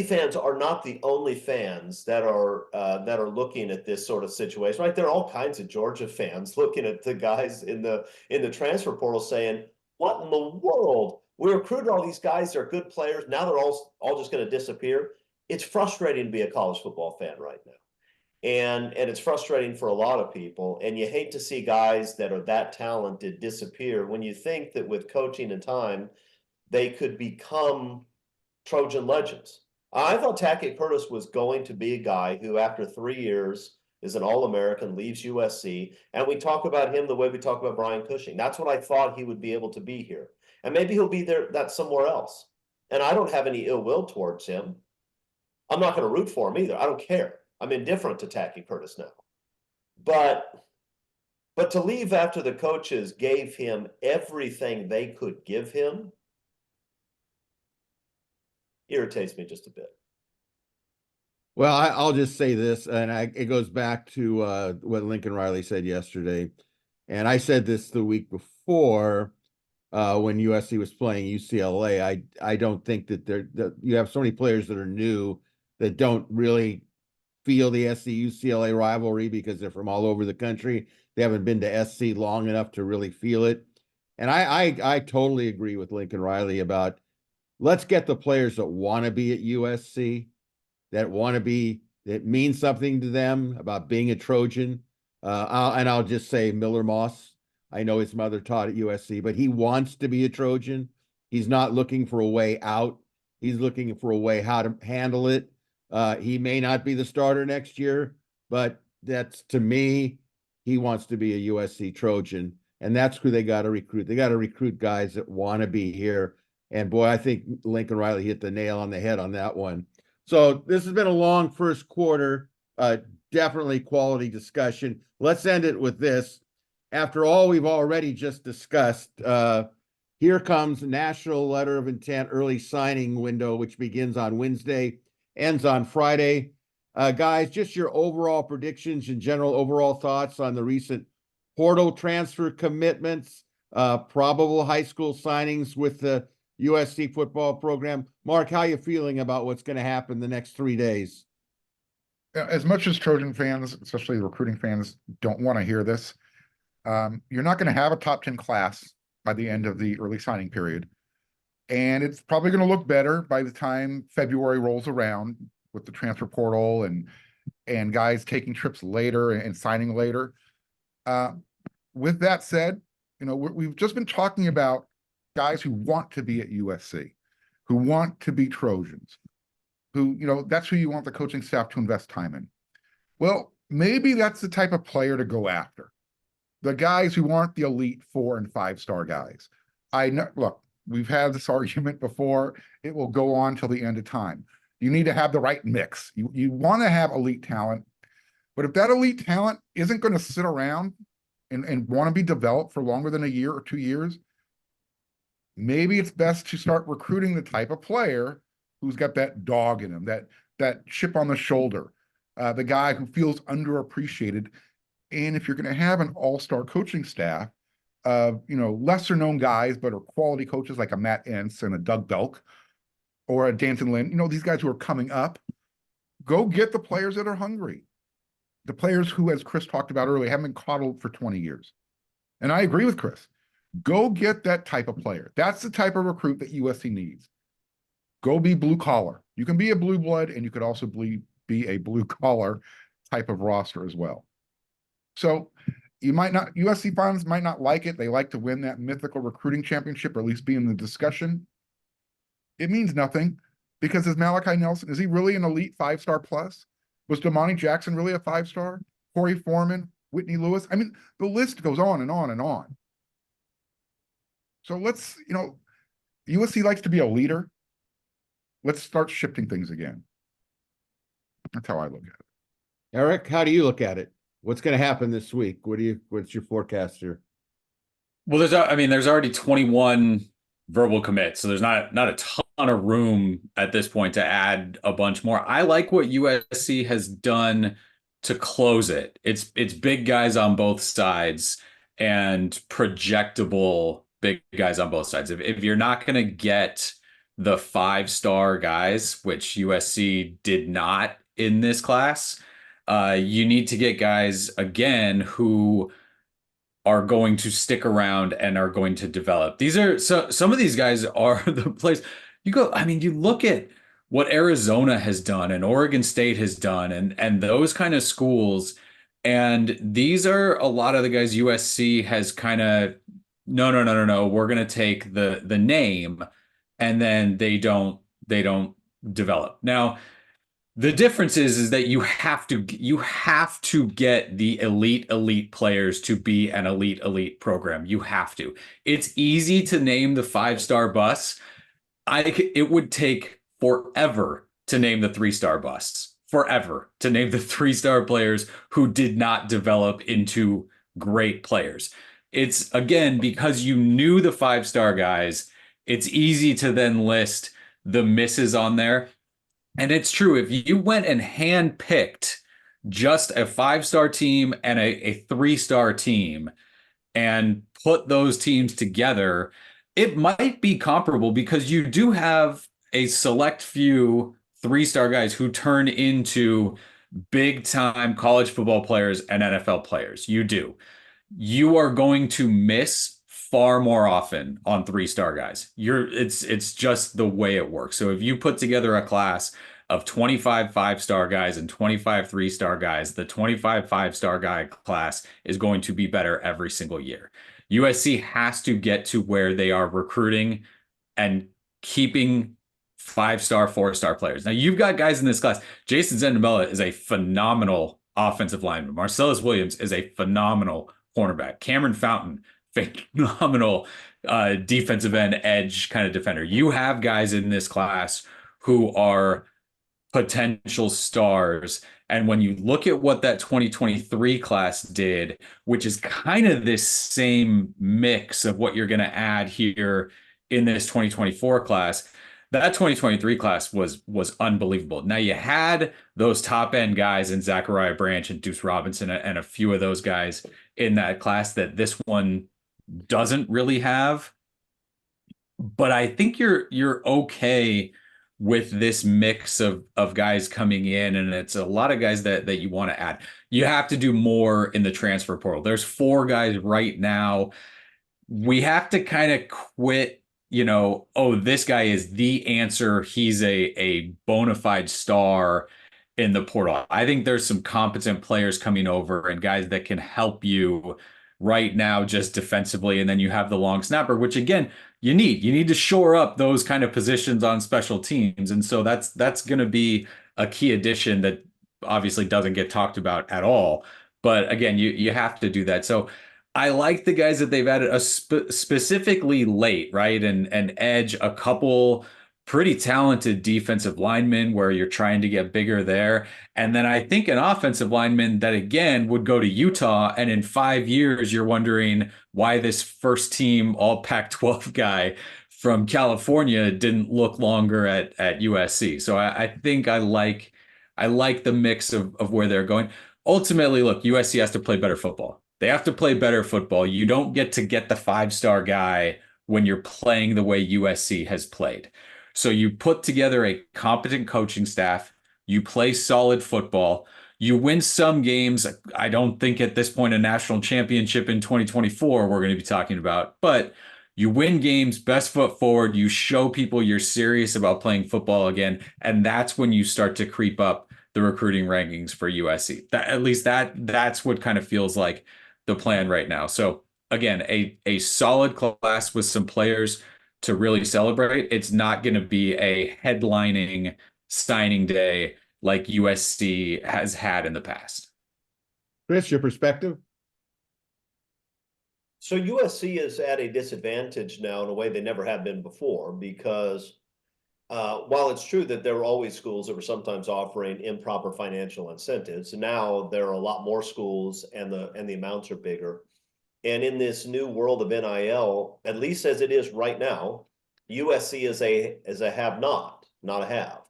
fans are not the only fans that are looking at this sort of situation, right? There are all kinds of Georgia fans looking at the guys in the transfer portal saying, what in the world? We recruited all these guys, they're good players. Now they're all just going to disappear. It's frustrating to be a college football fan right now. And it's frustrating for a lot of people. And you hate to see guys that are that talented disappear when you think that with coaching and time, they could become Trojan legends. I thought Tackett Curtis was going to be a guy who, after 3 years, is an All-American, leaves USC, and we talk about him the way we talk about Brian Cushing. That's what I thought he would be able to be here. And maybe he'll be there, that's somewhere else. And I don't have any ill will towards him. I'm not going to root for him either. I don't care. I'm indifferent to Tackett Curtis now. But to leave after the coaches gave him everything they could give him irritates me just a bit. Well, I'll just say this, and it goes back to what Lincoln Riley said yesterday. And I said this the week before when USC was playing UCLA. I don't think that you have so many players that are new that don't really feel the SC-UCLA rivalry because they're from all over the country. They haven't been to SC long enough to really feel it. And I totally agree with Lincoln Riley about let's get the players that want to be at USC, that means something to them about being a Trojan. I'll just say Miller Moss. I know his mother taught at USC, but he wants to be a Trojan. He's not looking for a way out. He's looking for a way how to handle it. He may not be the starter next year, but that's, to me, he wants to be a USC Trojan, and that's who they got to recruit. They got to recruit guys that want to be here. And boy, I think Lincoln Riley hit the nail on the head on that one. So this has been a long first quarter, definitely quality discussion. Let's end it with this. After all we've already just discussed, here comes National Letter of Intent early signing window, which begins on Wednesday, ends on Friday. Guys, just your overall predictions and general overall thoughts on the recent portal transfer commitments, probable high school signings with the USC football program. Mark, how are you feeling about what's going to happen the next 3 days? As much as Trojan fans, especially recruiting fans, don't want to hear this, You're not going to have a top 10 class by the end of the early signing period. And it's probably going to look better by the time February rolls around with the transfer portal and guys taking trips later and signing later. With that said, we've just been talking about guys who want to be at USC, who want to be Trojans, who, that's who you want the coaching staff to invest time in. Well, maybe that's the type of player to go after. The guys who aren't the elite 4 and 5-star guys. I know, look, we've had this argument before. It will go on till the end of time. You need to have the right mix. You want to have elite talent, but if that elite talent isn't going to sit around and want to be developed for longer than a year or 2 years, maybe it's best to start recruiting the type of player who's got that dog in him, that chip on the shoulder, the guy who feels underappreciated. And if you're going to have an all-star coaching staff of, lesser known guys, but are quality coaches like a Matt Entz and a Doug Belk or a Danton Lynn, these guys who are coming up, go get the players that are hungry. The players who, as Chris talked about earlier, haven't been coddled for 20 years. And I agree with Chris. Go get that type of player. That's the type of recruit that USC needs. Go be blue collar. You can be a blue blood, and you could also be a blue collar type of roster as well. So USC fans might not like it. They like to win that mythical recruiting championship, or at least be in the discussion. It means nothing, because is Malachi Nelson, is he really an elite 5-star plus? Was Damani Jackson really a 5-star? Corey Foreman, Whitney Lewis? I mean, the list goes on and on and on. So let's, USC likes to be a leader. Let's start shifting things again. That's how I look at it. Eric, how do you look at it? What's going to happen this week? What's your forecast here? Well, there's already 21 verbal commits, so there's not a ton of room at this point to add a bunch more. I like what USC has done to close it. It's big guys on both sides and projectable big guys on both sides. If you're not going to get the 5-star guys, which USC did not in this class, you need to get guys again who are going to stick around and are going to develop. Some of these guys are the place you go. I mean, you look at what Arizona has done and Oregon State has done and those kind of schools. And these are a lot of the guys USC has kind of, no. We're going to take the name, and then they don't develop. Now, the difference is that you have to get the elite players to be an elite program. You have to. It's easy to name the 5-star bus. It would take forever to name the 3-star bus. Forever to name the 3-star players who did not develop into great players. It's, again, because you knew the 5-star guys, it's easy to then list the misses on there. And it's true, if you went and handpicked just a 5-star team and a 3-star team and put those teams together, it might be comparable, because you do have a select few 3-star guys who turn into big-time college football players and NFL players. You do. You are going to miss far more often on 3-star guys. It's just the way it works. So if you put together a class of 25 5-star guys and 25 3-star guys, the 25 5-star guy class is going to be better every single year. USC has to get to where they are recruiting and keeping 5-star, 4-star players. Now, you've got guys in this class. Jason Zendemela is a phenomenal offensive lineman. Marcellus Williams is a phenomenal cornerback. Cameron Fountain, phenomenal defensive end edge kind of defender. You have guys in this class who are potential stars. And when you look at what that 2023 class did, which is kind of this same mix of what you're going to add here in this 2024 class, that 2023 class was unbelievable. Now, you had those top end guys in Zachariah Branch and Deuce Robinson and a few of those guys in that class that this one doesn't really have. But I think you're okay with this mix of guys coming in, and it's a lot of guys that you want to add. You have to do more in the transfer portal. There's 4 guys right now. We have to kind of quit, oh, this guy is the answer. He's a bona fide star in the portal. I think there's some competent players coming over and guys that can help you right now just defensively. And then you have the long snapper, which again, you need to shore up those kind of positions on special teams. And so that's going to be a key addition that obviously doesn't get talked about at all. But again, you have to do that. So I like the guys that they've added specifically late, right? And edge a couple pretty talented defensive linemen where you're trying to get bigger there. And then I think an offensive lineman that again would go to Utah, and in 5 years you're wondering why this first team all Pac-12 guy from California didn't look longer at USC. So I think I like the mix of where they're going. Ultimately, look, USC has to play better football. They have to play better football. You don't get to get the 5-star guy when you're playing the way USC has played. So you put together a competent coaching staff, you play solid football, you win some games. I don't think at this point a national championship in 2024 we're going to be talking about, but you win games, best foot forward, you show people you're serious about playing football again, and that's when you start to creep up the recruiting rankings for USC. At least that's what kind of feels like the plan right now. So again, a solid class with some players to really celebrate. It's not going to be a headlining signing day like USC has had in the past. Chris, your perspective? So USC is at a disadvantage now in a way they never have been before, because while it's true that there were always schools that were sometimes offering improper financial incentives, now there are a lot more schools and the amounts are bigger. And in this new world of NIL, at least as it is right now, USC is a have not a have.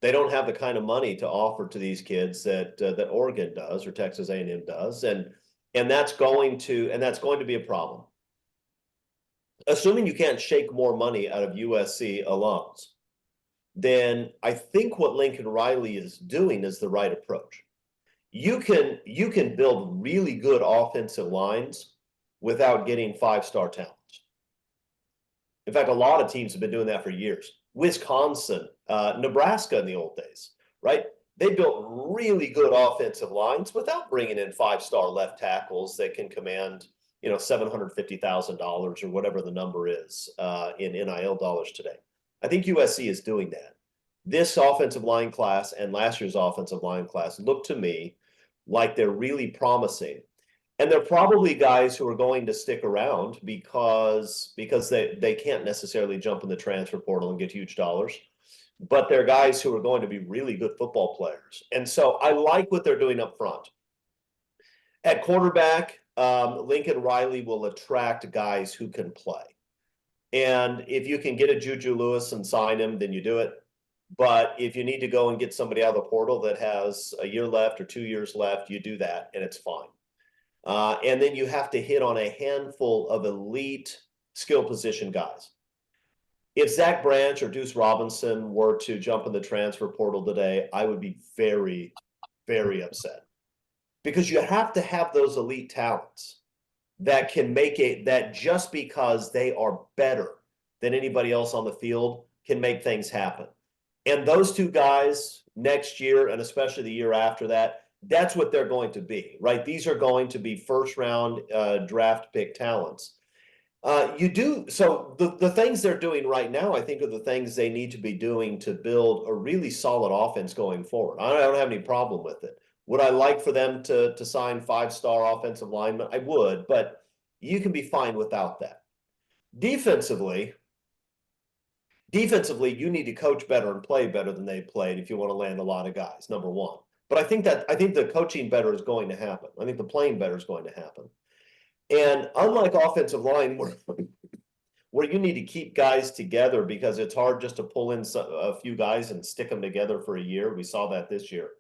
They don't have the kind of money to offer to these kids that Oregon does or Texas A&M does, and that's going to be a problem. Assuming you can't shake more money out of USC alums, then I think what Lincoln Riley is doing is the right approach. You can build really good offensive lines without getting 5-star talents. In fact, a lot of teams have been doing that for years. Wisconsin, Nebraska in the old days, right? They built really good offensive lines without bringing in 5-star left tackles that can command, $750,000 or whatever the number is in NIL dollars today. I think USC is doing that. This offensive line class and last year's offensive line class look to me like they're really promising. And they're probably guys who are going to stick around because they can't necessarily jump in the transfer portal and get huge dollars. But they're guys who are going to be really good football players. And so I like what they're doing up front. At quarterback, Lincoln Riley will attract guys who can play. And if you can get a Juju Lewis and sign him, then you do it. But if you need to go and get somebody out of the portal that has a year left or 2 years left, you do that, and it's fine. And then you have to hit on a handful of elite skill position guys. If Zach Branch or Deuce Robinson were to jump in the transfer portal today, I would be very, very upset. Because you have to have those elite talents that can make it, that just because they are better than anybody else on the field can make things happen. And those two guys next year, and especially the year after that, that's what they're going to be, right? These are going to be first-round draft pick talents. So the things they're doing right now, I think, are the things they need to be doing to build a really solid offense going forward. I don't have any problem with it. Would I like for them to sign 5-star offensive linemen? I would, but you can be fine without that. Defensively, you need to coach better and play better than they played if you want to land a lot of guys, number one. But I think the coaching better is going to happen. I think the playing better is going to happen. And unlike offensive line, where you need to keep guys together because it's hard just to pull in a few guys and stick them together for a year. We saw that this year.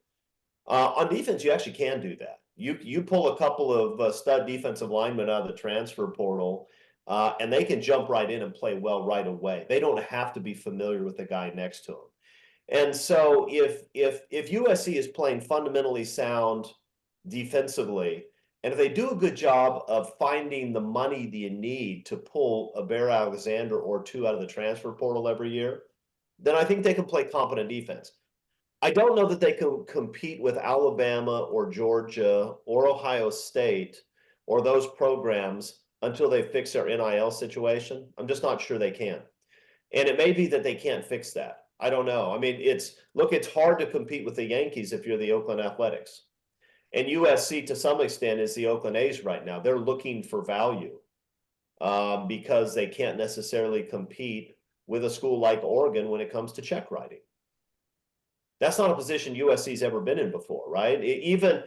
On defense, you actually can do that. You pull a couple of stud defensive linemen out of the transfer portal, and they can jump right in and play well right away. They don't have to be familiar with the guy next to them. And so if USC is playing fundamentally sound defensively, and if they do a good job of finding the money that you need to pull a Bear Alexander or two out of the transfer portal every year, then I think they can play competent defense. I don't know that they can compete with Alabama or Georgia or Ohio State or those programs until they fix their NIL situation. I'm just not sure they can. And it may be that they can't fix that. I don't know. I mean, it's hard to compete with the Yankees if you're the Oakland Athletics. And USC, to some extent, is the Oakland A's right now. They're looking for value because they can't necessarily compete with a school like Oregon when it comes to check writing. That's not a position USC's ever been in before, right? Even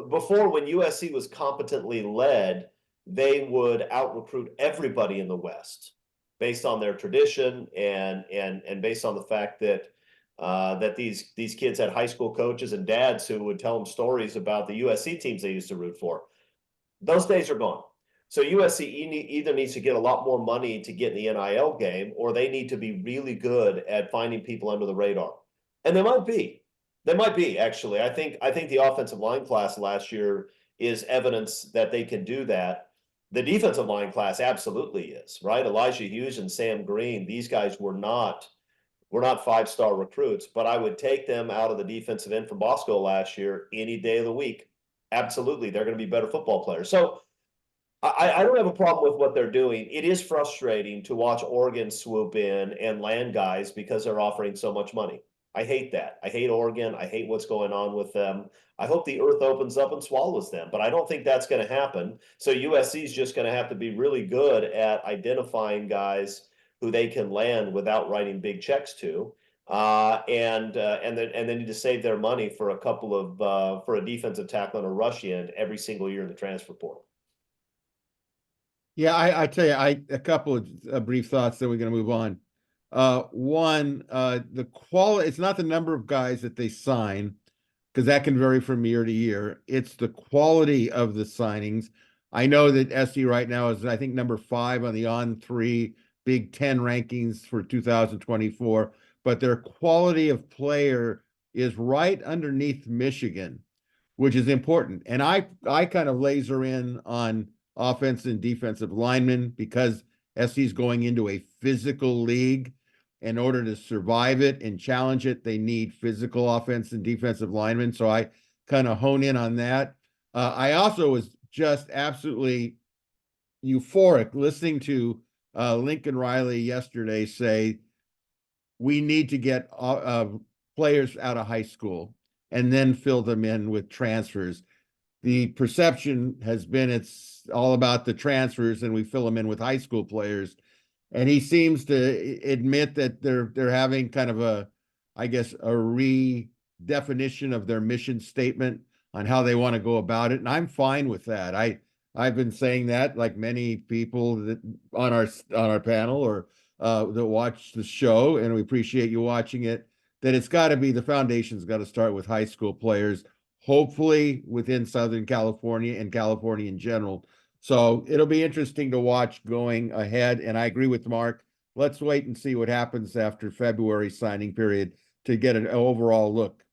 before, when USC was competently led, they would out-recruit everybody in the West based on their tradition and based on the fact that that these kids had high school coaches and dads who would tell them stories about the USC teams they used to root for. Those days are gone. So USC either needs to get a lot more money to get in the NIL game, or they need to be really good at finding people under the radar. And they might be. They might be, actually. I think the offensive line class last year is evidence that they can do that. The defensive line class absolutely is, right? Elijah Hughes and Sam Green, these guys were not five-star recruits, but I would take them out of the defensive end from Bosco last year any day of the week. Absolutely, they're going to be better football players. So I don't have a problem with what they're doing. It is frustrating to watch Oregon swoop in and land guys because they're offering so much money. I hate that. I hate Oregon. I hate what's going on with them. I hope the earth opens up and swallows them, but I don't think that's going to happen. So USC is just going to have to be really good at identifying guys who they can land without writing big checks to, and they need to save their money for a couple of for a defensive tackle and a rush end every single year in the transfer portal. Yeah, I tell you, a couple of brief thoughts, then we're going to move on. One, the quality, it's not the number of guys that they sign, because that can vary from year to year. It's the quality of the signings. I know that SC right now is, I think, number 5 on the On3 Big Ten rankings for 2024, but their quality of player is right underneath Michigan, which is important. And I kind of laser in on offense and defensive linemen because SC is going into a physical league. In order to survive it and challenge it, they need physical offense and defensive linemen. So I kind of hone in on that. I also was just absolutely euphoric listening to Lincoln Riley yesterday say, we need to get players out of high school and then fill them in with transfers. The perception has been it's all about the transfers and we fill them in with high school players. And he seems to admit that they're having kind of a redefinition of their mission statement on how they want to go about it. And I'm fine with that. I've been saying that, like many people that on our panel or that watch the show, and we appreciate you watching it, that it's got to be, the foundation's got to start with high school players, hopefully within Southern California and California in general. So it'll be interesting to watch going ahead. And I agree with Mark. Let's wait and see what happens after February signing period to get an overall look.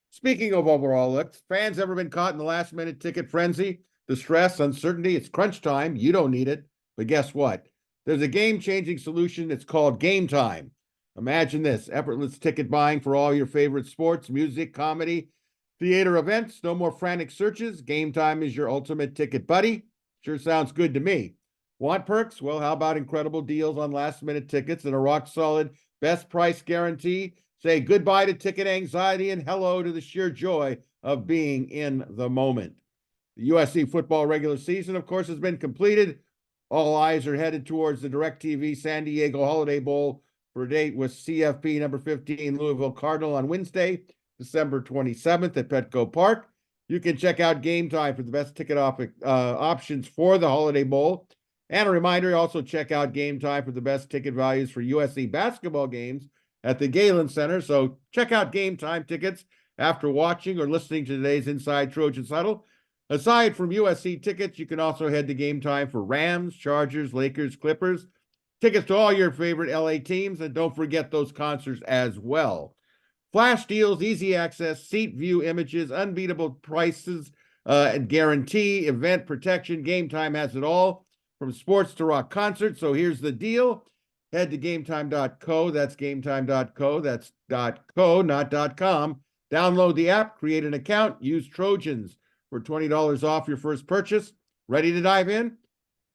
Speaking of overall looks, fans ever been caught in the last minute ticket frenzy? The stress, uncertainty, it's crunch time. You don't need it. But guess what? There's a game-changing solution. It's called GameTime. Imagine this: effortless ticket buying for all your favorite sports, music, comedy, theater events. No more frantic searches. GameTime is your ultimate ticket buddy. Sure sounds good to me. Want perks? Well, how about incredible deals on last-minute tickets and a rock-solid best price guarantee? Say goodbye to ticket anxiety and hello to the sheer joy of being in the moment. The USC football regular season, of course, has been completed. All eyes are headed towards the DirecTV San Diego Holiday Bowl for a date with CFP number 15 Louisville Cardinal on Wednesday, December 27th at Petco Park. You can check out GameTime for the best ticket options for the Holiday Bowl. And a reminder, also check out GameTime for the best ticket values for USC basketball games at the Galen Center. So check out GameTime tickets after watching or listening to today's Inside Trojans Huddle. Aside from USC tickets, you can also head to GameTime for Rams, Chargers, Lakers, Clippers, tickets to all your favorite LA teams, and don't forget those concerts as well. Flash deals, easy access, seat view images, unbeatable prices, and guarantee, event protection. GameTime has it all, from sports to rock concerts. So here's the deal. Head to gametime.co. That's gametime.co. That's .co, not .com. Download the app, create an account, use Trojans for $20 off your first purchase. Ready to dive in?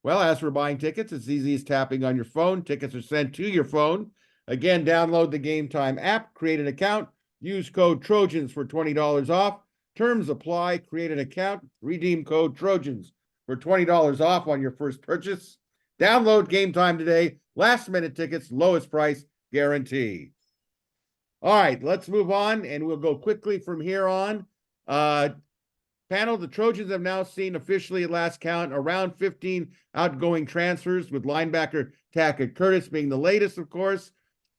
Well, as for buying tickets, it's easy as tapping on your phone. Tickets are sent to your phone. Again, download the GameTime app, create an account, use code Trojans for $20 off. Terms apply. Create an account, redeem code Trojans for $20 off on your first purchase. Download GameTime today. Last minute tickets, lowest price guarantee. All right, let's move on, and we'll go quickly from here on. Panel, the Trojans have now seen officially at last count around 15 outgoing transfers, with linebacker Tackett Curtis being the latest, of course,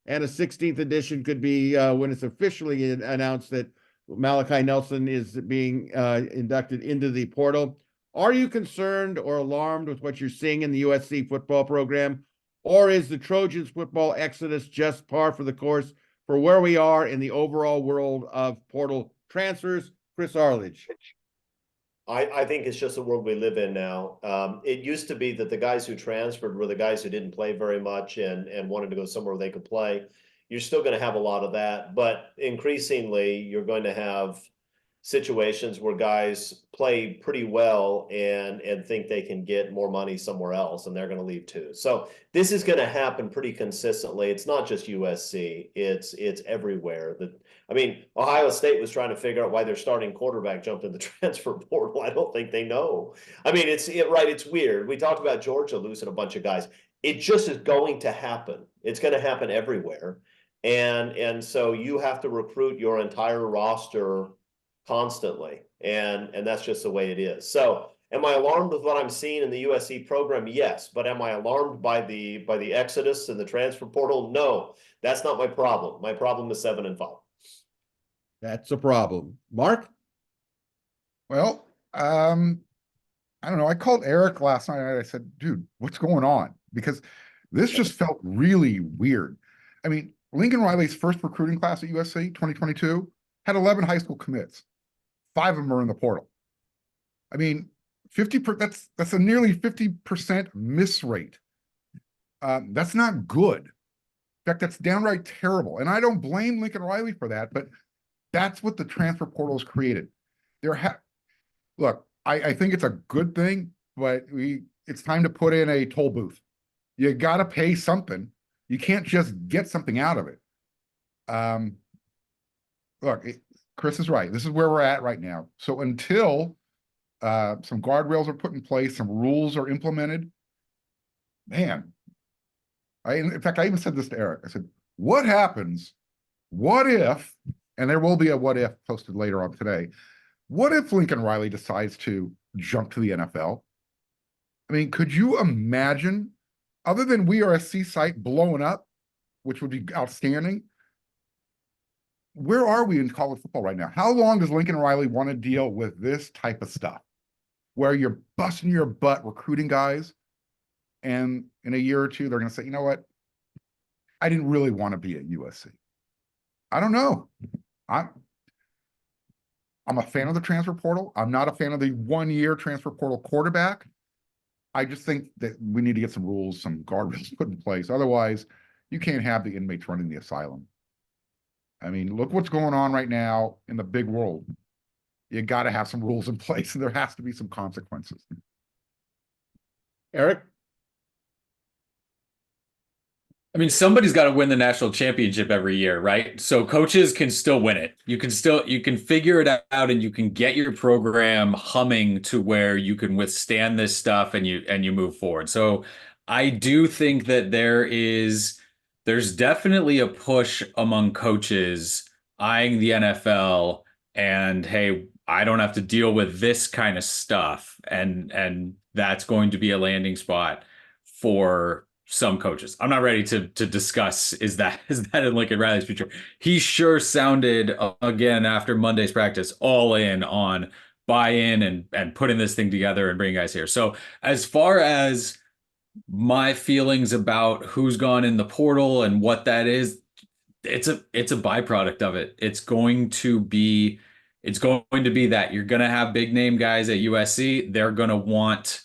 and a 16th edition could be when it's officially announced that Malachi Nelson is being inducted into the portal. Are you concerned or alarmed with what you're seeing in the USC football program, or is the Trojans football exodus just par for the course for where we are in the overall world of portal transfers? Chris Arledge. I think it's just the world we live in now. It used to be that the guys who transferred were the guys who didn't play very much and wanted to go somewhere where they could play. You're still going to have a lot of that, but increasingly you're going to have situations where guys play pretty well and think they can get more money somewhere else, and they're going to leave too. So this is going to happen pretty consistently. It's not just USC, it's everywhere. I mean, Ohio State was trying to figure out why their starting quarterback jumped in the transfer portal. I don't think they know. I mean, it's weird. We talked about Georgia losing a bunch of guys. It just is going to happen. It's going to happen everywhere. And so you have to recruit your entire roster constantly, and that's just the way it is. So am I alarmed with what I'm seeing in the USC program? Yes. But am I alarmed by the exodus and the transfer portal? No, that's not my problem. My problem is 7-5. That's a problem. Mark? Well, I don't know. I called Eric last night. I said, dude, what's going on? Because this just felt really weird. I mean, Lincoln Riley's first recruiting class at USC, 2022, had 11 high school commits. 5 of them are in the portal. I mean, that's a nearly 50% miss rate. That's not good. In fact, that's downright terrible. And I don't blame Lincoln Riley for that, but that's what the transfer portal has created. Look, I think it's a good thing, but it's time to put in a toll booth. You got to pay something. You can't just get something out of it. Look, Chris is right. This is where we're at right now. So until some guardrails are put in place, some rules are implemented, man. In fact, I even said this to Eric. I said, what happens? What if, and there will be a what if posted later on today, what if Lincoln Riley decides to jump to the NFL? I mean, could you imagine, other than WeAreSC site blowing up, which would be outstanding, where are we in college football right now? How long does Lincoln Riley want to deal with this type of stuff, where you're busting your butt recruiting guys, and in a year or two, they're going to say, you know what? I didn't really want to be at USC. I don't know. I'm a fan of the transfer portal. I'm not a fan of the one-year transfer portal quarterback. I just think that we need to get some rules, some guardrails put in place. Otherwise, you can't have the inmates running the asylum. I mean, look what's going on right now in the big world. You got to have some rules in place, and there has to be some consequences. Eric? I mean, somebody's got to win the national championship every year, right? So coaches can still win it. You can figure it out, and you can get your program humming to where you can withstand this stuff and you move forward. So I do think that there's definitely a push among coaches eyeing the NFL and, hey, I don't have to deal with this kind of stuff. And that's going to be a landing spot for some coaches. I'm not ready to discuss is that in Lincoln Riley's future. He sure sounded, again, after Monday's practice, all in on buy in and putting this thing together and bring guys here. So as far as my feelings about who's gone in the portal and what that is, it's a byproduct of it. It's going to be that you're going to have big name guys at USC. They're going to want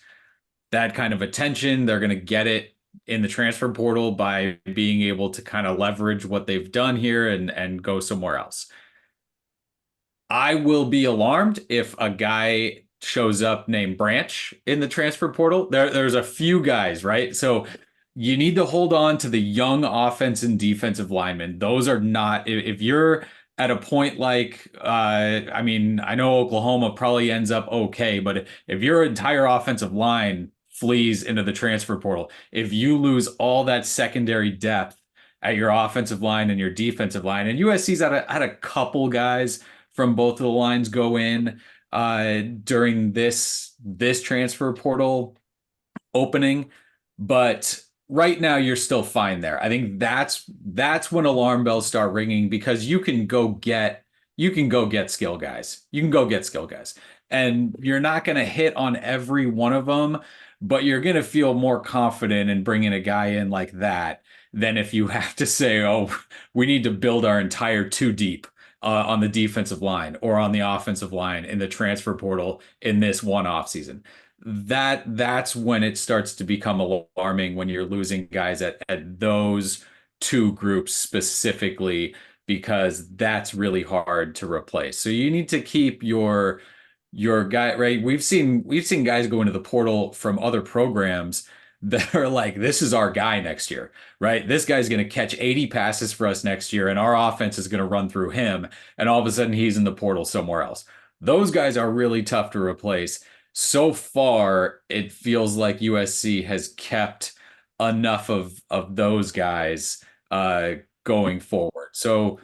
that kind of attention. They're going to get it in the transfer portal by being able to kind of leverage what they've done here and go somewhere else. I will be alarmed if a guy shows up named Branch in the transfer portal. There's a few guys, right? So you need to hold on to the young offense and defensive linemen. Those are not, if you're at a point like, I mean, I know Oklahoma probably ends up okay, but if your entire offensive line flees into the transfer portal, if you lose all that secondary depth at your offensive line and your defensive line, and USC's had a couple guys from both of the lines go in during this transfer portal opening, but right now you're still fine there. I think that's when alarm bells start ringing, because you can go get skill guys. You can go get skill guys, and you're not going to hit on every one of them, but you're going to feel more confident in bringing a guy in like that than if you have to say, oh, we need to build our entire two deep on the defensive line or on the offensive line in the transfer portal in this one off season. That's when it starts to become alarming, when you're losing guys at those two groups specifically, because that's really hard to replace. So you need to keep your guy, right? We've seen guys go into the portal from other programs that are like, this is our guy next year, right? This guy's going to catch 80 passes for us next year, and our offense is going to run through him. And all of a sudden he's in the portal somewhere else. Those guys are really tough to replace. So far, it feels like USC has kept enough of those guys going forward. So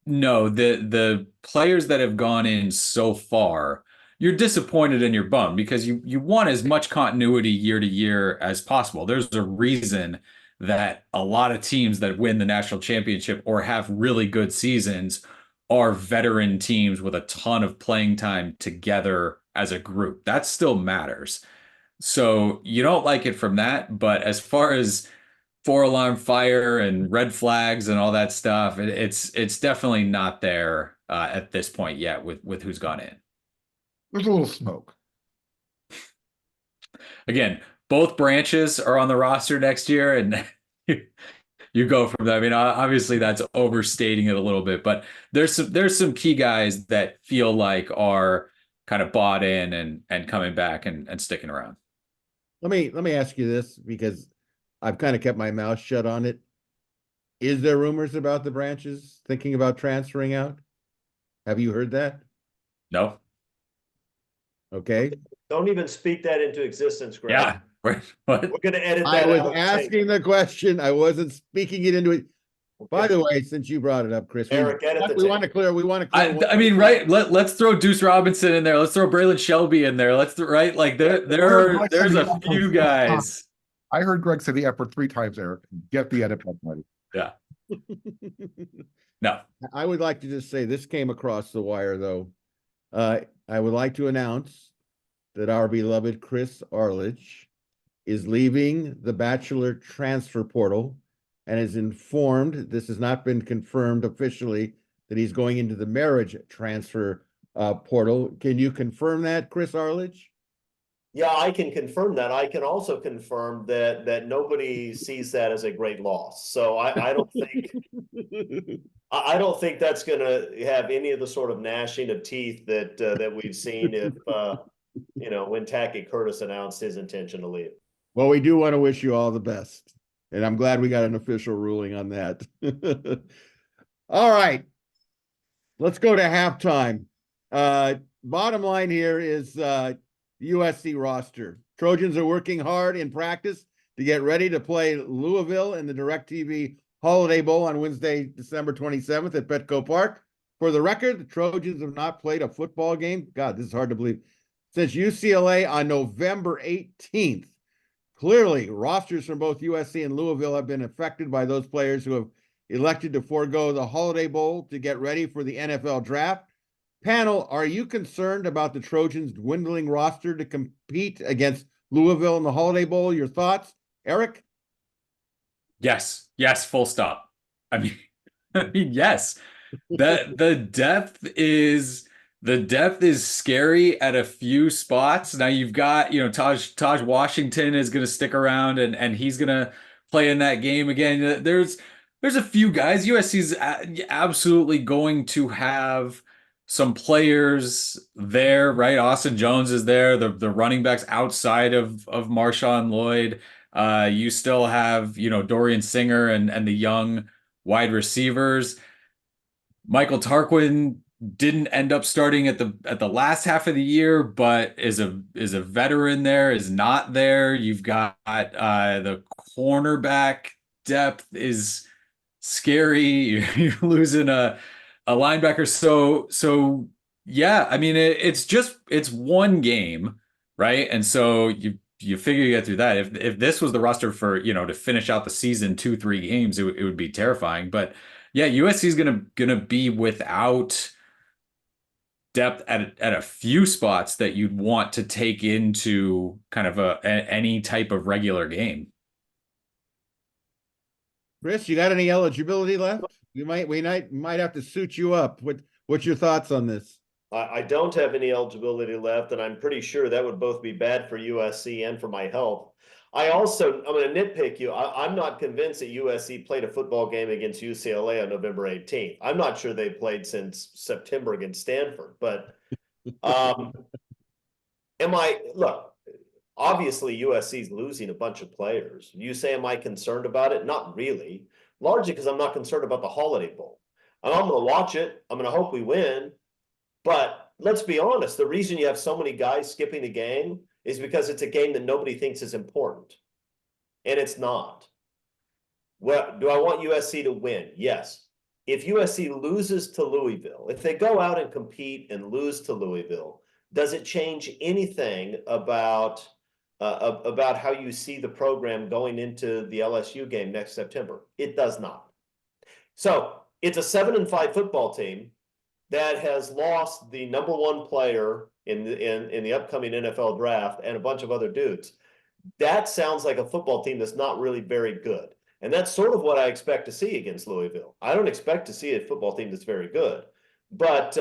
no, the players that have gone in so far, you're disappointed and you're bummed, because you want as much continuity year to year as possible. There's a reason that a lot of teams that win the national championship or have really good seasons are veteran teams with a ton of playing time together as a group. That still matters. So you don't like it from that, but as far as 4-alarm fire and red flags and all that stuff, it's definitely not there at this point yet with who's gone in. There's a little smoke. Again, both branches are on the roster next year, and you go from that. I mean, obviously that's overstating it a little bit, but there's some key guys that feel like are kind of bought in and coming back and sticking around. Let me ask you this, because I've kind of kept my mouth shut on it. Is there rumors about the branches thinking about transferring out? Have you heard that? No. Okay. Don't even speak that into existence, Greg. Yeah. What? We're going to edit I that was out. asking the question. I wasn't speaking it into it. By the way, since you brought it up, Chris, Eric, edit the we want to clear. I mean, right? Let's throw Deuce Robinson in there. Let's throw Braylon Shelby in there. Right? Like there's a few guys. I heard Greg say the F word 3 times, Eric. Get the edit button ready. Yeah. No. I would like to just say this came across the wire, though. I would like to announce that our beloved Chris Arledge is leaving the Bachelor transfer portal and is informed, this has not been confirmed officially, that he's going into the marriage transfer portal. Can you confirm that, Chris Arledge? Yeah, I can confirm that. I can also confirm that nobody sees that as a great loss. So I don't think I don't think that's going to have any of the sort of gnashing of teeth that we've seen if when Tacky Curtis announced his intention to leave. Well, we do want to wish you all the best, and I'm glad we got an official ruling on that. All right, let's go to halftime. Bottom line here is USC roster. Trojans are working hard in practice to get ready to play Louisville in the DirecTV Holiday Bowl on Wednesday, December 27th at Petco Park. For the record, the Trojans have not played a football game. God, this is hard to believe. Since UCLA on November 18th. Clearly, rosters from both USC and Louisville have been affected by those players who have elected to forego the Holiday Bowl to get ready for the NFL draft. Panel, are you concerned about the Trojans' dwindling roster to compete against Louisville in the Holiday Bowl? Your thoughts, Eric? Yes, yes, full stop. I mean, yes. The depth is scary at a few spots. Now you've got, Taj Washington is going to stick around and he's going to play in that game again. There's a few guys. USC's absolutely going to have some players there, right? Austin Jones is there. The running backs outside of Marshawn Lloyd. You still have, Dorian Singer and the young wide receivers. Michael Tarquin didn't end up starting at the last half of the year, but is a veteran there, is not there. You've got the cornerback depth is scary. You're losing a linebacker. So yeah, I mean it's one game, right? And so you figure you get through that. If this was the roster for, to finish out the season 2-3 games, it would be terrifying. But yeah, USC is gonna be without depth at a few spots that you'd want to take into kind of any type of regular game. Chris, you got any eligibility left? We might have to suit you up. What's your thoughts on this? I don't have any eligibility left, and I'm pretty sure that would both be bad for USC and for my health. I'm going to nitpick you. I'm not convinced that USC played a football game against UCLA on November 18th. I'm not sure they played since September against Stanford. But look, obviously USC's losing a bunch of players. You say, am I concerned about it? Not really. Largely because I'm not concerned about the Holiday Bowl. And I'm going to watch it. I'm going to hope we win. But let's be honest, the reason you have so many guys skipping the game is because it's a game that nobody thinks is important. And it's not. Well, do I want USC to win? Yes. If USC loses to Louisville, if they go out and compete and lose to Louisville, does it change anything about how you see the program going into the LSU game next September? It does not. So it's a 7-5 football team that has lost the number one player in the upcoming NFL draft and a bunch of other dudes. That sounds like a football team that's not really very good. And that's sort of what I expect to see against Louisville. I don't expect to see a football team that's very good. But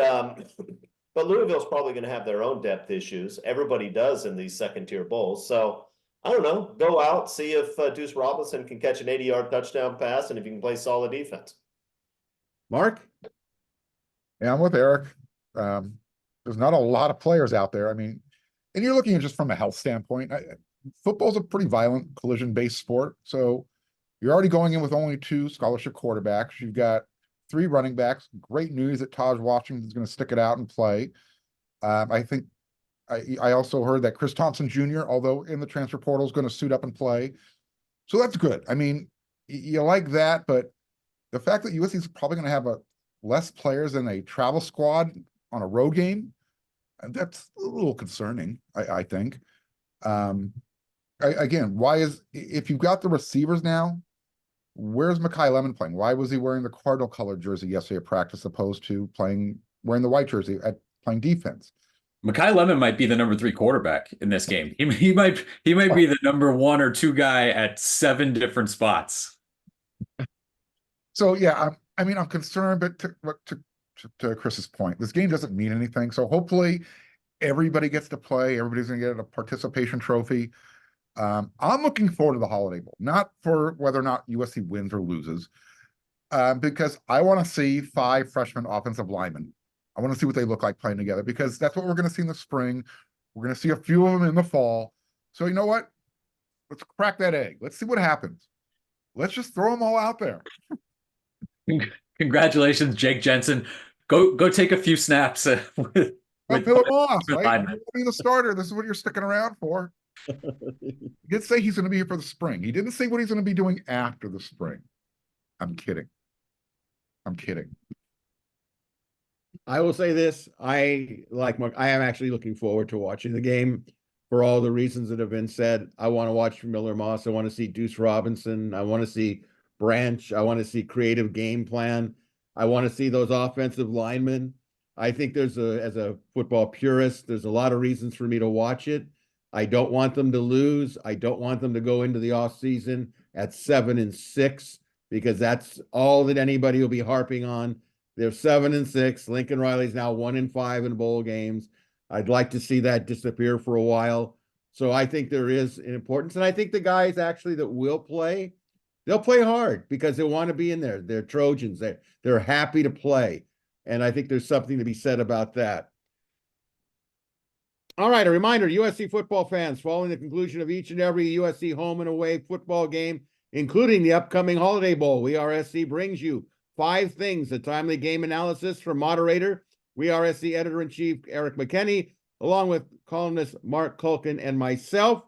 Louisville's probably going to have their own depth issues. Everybody does in these second-tier bowls. So, I don't know. Go out, see if Deuce Robinson can catch an 80-yard touchdown pass and if he can play solid defense. Mark? Yeah, I'm with Eric. There's not a lot of players out there. I mean, and you're looking at just from a health standpoint. Football's a pretty violent collision-based sport. So you're already going in with only 2 scholarship quarterbacks. You've got 3 running backs. Great news that Taj Washington is going to stick it out and play. I think I also heard that Chris Thompson Jr., although in the transfer portal, is going to suit up and play. So that's good. I mean, you like that, but the fact that USC is probably going to have less players than a travel squad on a road game, that's a little concerning, I think. Again, if you've got the receivers now, where's Malachi Lemon playing? Why was he wearing the Cardinal colored jersey yesterday at practice opposed to wearing the white jersey at playing defense? Malachi Lemon might be the number 3 quarterback in this game. He might be the number 1 or 2 guy at 7 different spots. So yeah, I'm concerned, but to Chris's point, this game doesn't mean anything. So hopefully everybody gets to play. Everybody's going to get a participation trophy. I'm looking forward to the Holiday Bowl, not for whether or not USC wins or loses, because I want to see 5 freshman offensive linemen. I want to see what they look like playing together, because that's what we're going to see in the spring. We're going to see a few of them in the fall. So you know what? Let's crack that egg. Let's see what happens. Let's just throw them all out there. Congratulations, Jake Jensen. Go take a few snaps. With Philip Moss, right? You're be the starter. This is what you're sticking around for. He did say he's going to be here for the spring. He didn't say what he's going to be doing after the spring. I'm kidding. I will say this. Like Mark, I am actually looking forward to watching the game for all the reasons that have been said. I want to watch Miller Moss. I want to see Deuce Robinson. I want to see Branch. I want to see creative game plan. I want to see those offensive linemen. I think as a football purist, there's a lot of reasons for me to watch it. I don't want them to lose. I don't want them to go into the off season at 7-6 because that's all that anybody will be harping on. They're 7-6. Lincoln Riley's now 1-5 in bowl games. I'd like to see that disappear for a while. So I think there is an importance. And I think the guys actually that will play, they'll play hard because they want to be in there. They're Trojans. They're happy to play. And I think there's something to be said about that. All right, a reminder, USC football fans, following the conclusion of each and every USC home and away football game, including the upcoming Holiday Bowl, WeAreSC brings you 5 things, a timely game analysis from moderator, WeAreSC editor-in-chief Eric McKinney, along with columnist Mark Culkin and myself.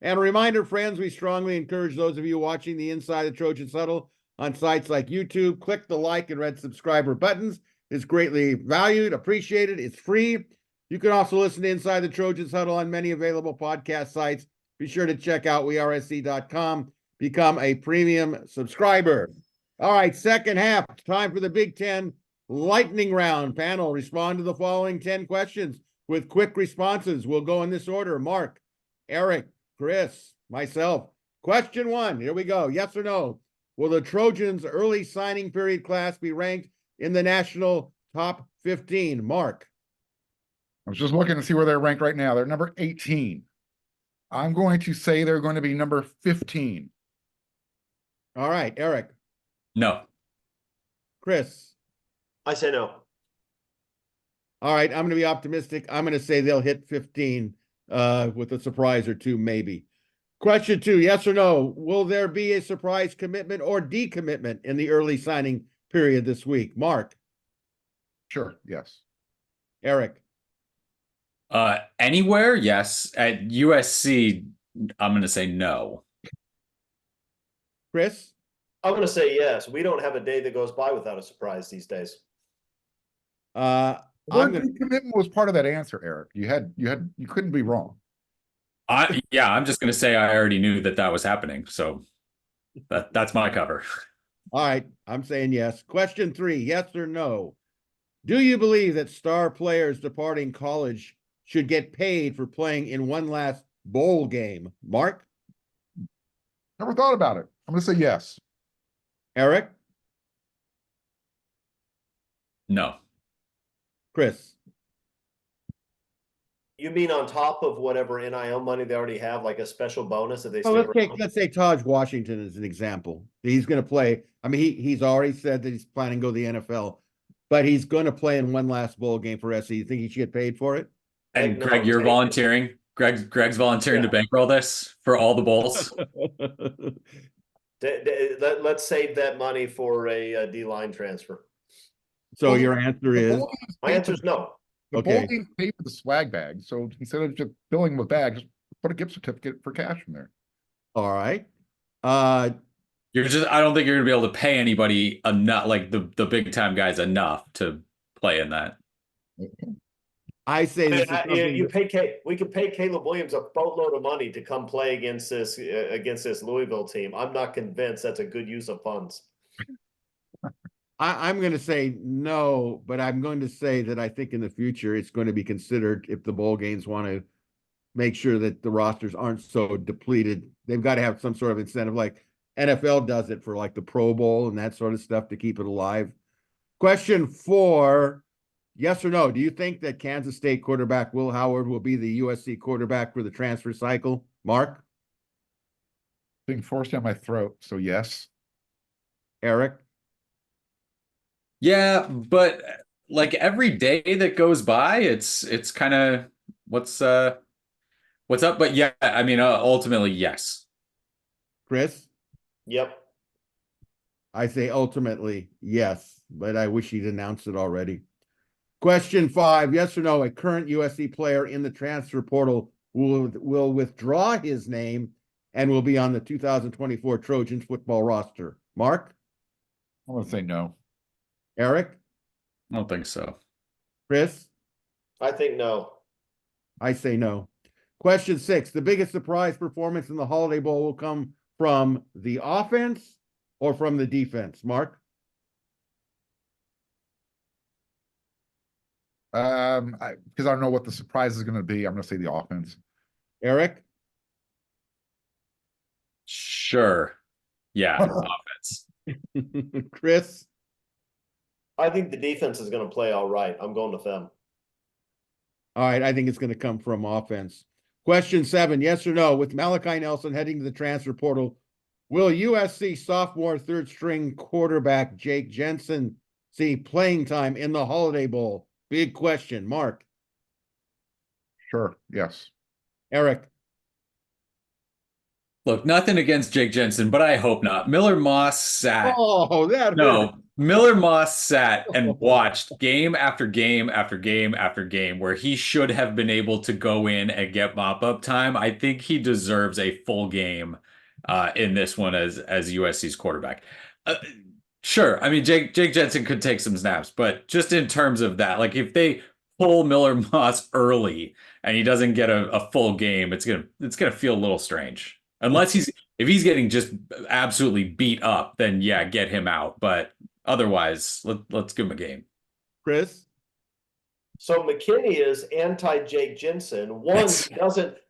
And a reminder, friends, we strongly encourage those of you watching the Inside the Trojans Huddle on sites like YouTube, click the like and red subscriber buttons. It's greatly valued, appreciated. It's free. You can also listen to Inside the Trojans Huddle on many available podcast sites. Be sure to check out WeAreSC.com. Become a premium subscriber. All right, second half. Time for the Big Ten lightning round. Panel, respond to the following 10 questions with quick responses. We'll go in this order. Mark, Eric, Chris, myself. Question 1. Here we go. Yes or no? Will the Trojans' early signing period class be ranked in the national top 15? Mark. I was just looking to see where they're ranked right now. They're number 18. I'm going to say they're going to be number 15. All right, Eric. No. Chris. I say no. All right, I'm going to be optimistic. I'm going to say they'll hit 15 with a surprise or two, maybe. Question 2, yes or no? Will there be a surprise commitment or decommitment in the early signing period this week? Mark. Sure, yes. Eric. Anywhere? Yes. At USC, I'm going to say no. Chris. I'm going to say yes. We don't have a day that goes by without a surprise these days. Commitment was part of that answer, Eric. You couldn't be wrong. I'm just going to say I already knew that was happening. So that's my cover. All right, I'm saying yes. Question 3, yes or no? Do you believe that star players departing college should get paid for playing in one last bowl game? Mark? Never thought about it. I'm going to say yes. Eric? No. Chris? You mean on top of whatever NIL money they already have, like a special bonus if they Oh, stick around? let's say Taj Washington is an example. He's going to play. I mean, he's already said that he's planning to go to the NFL, but he's going to play in one last bowl game for SC. You think he should get paid for it? And Greg, you're volunteering. Greg's volunteering to bankroll this for all the bowls. Let's save that money for a D-line transfer. So your answer is? My answer is no. The bowl games pay for the swag bag, so instead of just filling with bags, just put a gift certificate for cash in there. All right. I don't think you're gonna be able to pay anybody enough, like the big time guys, enough to play in that. I say this we could pay Caleb Williams a boatload of money to come play against this Louisville team. I'm not convinced that's a good use of funds. I'm going to say no, but I'm going to say that I think in the future it's going to be considered if the bowl games want to make sure that the rosters aren't so depleted. They've got to have some sort of incentive, like NFL does it for like the Pro Bowl and that sort of stuff to keep it alive. Question 4, yes or no? Do you think that Kansas State quarterback Will Howard will be the USC quarterback for the transfer cycle? Mark? Being forced down my throat, so yes. Eric? Yeah, but like every day that goes by, it's kind of what's up. But yeah, I mean, ultimately, yes. Chris? Yep. I say ultimately yes, but I wish he'd announced it already. Question 5, yes or no? A current USC player in the transfer portal will withdraw his name and will be on the 2024 Trojans football roster. Mark? I'm going to say no. Eric? I don't think so. Chris? I think no. I say no. Question 6, the biggest surprise performance in the Holiday Bowl will come from the offense or from the defense? Mark? Because I don't know what the surprise is going to be. I'm going to say the offense. Eric? Sure. Yeah, offense. Chris? I think the defense is going to play all right. I'm going with them. All right, I think it's going to come from offense. Question 7, yes or no, with Malachi Nelson heading to the transfer portal, will USC sophomore third string quarterback Jake Jensen see playing time in the Holiday Bowl? Big question. Mark? Sure. Yes. Eric? Look, nothing against Jake Jensen, but I hope not. Miller Moss sat. Oh, that hurt. No, Miller Moss sat and watched game after game after game after game where he should have been able to go in and get mop-up time. I think he deserves a full game in this one as USC's quarterback. Sure, I mean Jake Jensen could take some snaps, but just in terms of that, like if they pull Miller Moss early and he doesn't get a full game, it's gonna feel a little strange. Unless if he's getting just absolutely beat up, then yeah, get him out. But otherwise, let's give him a game. Chris? So McKinney is anti-Jake Jensen. One,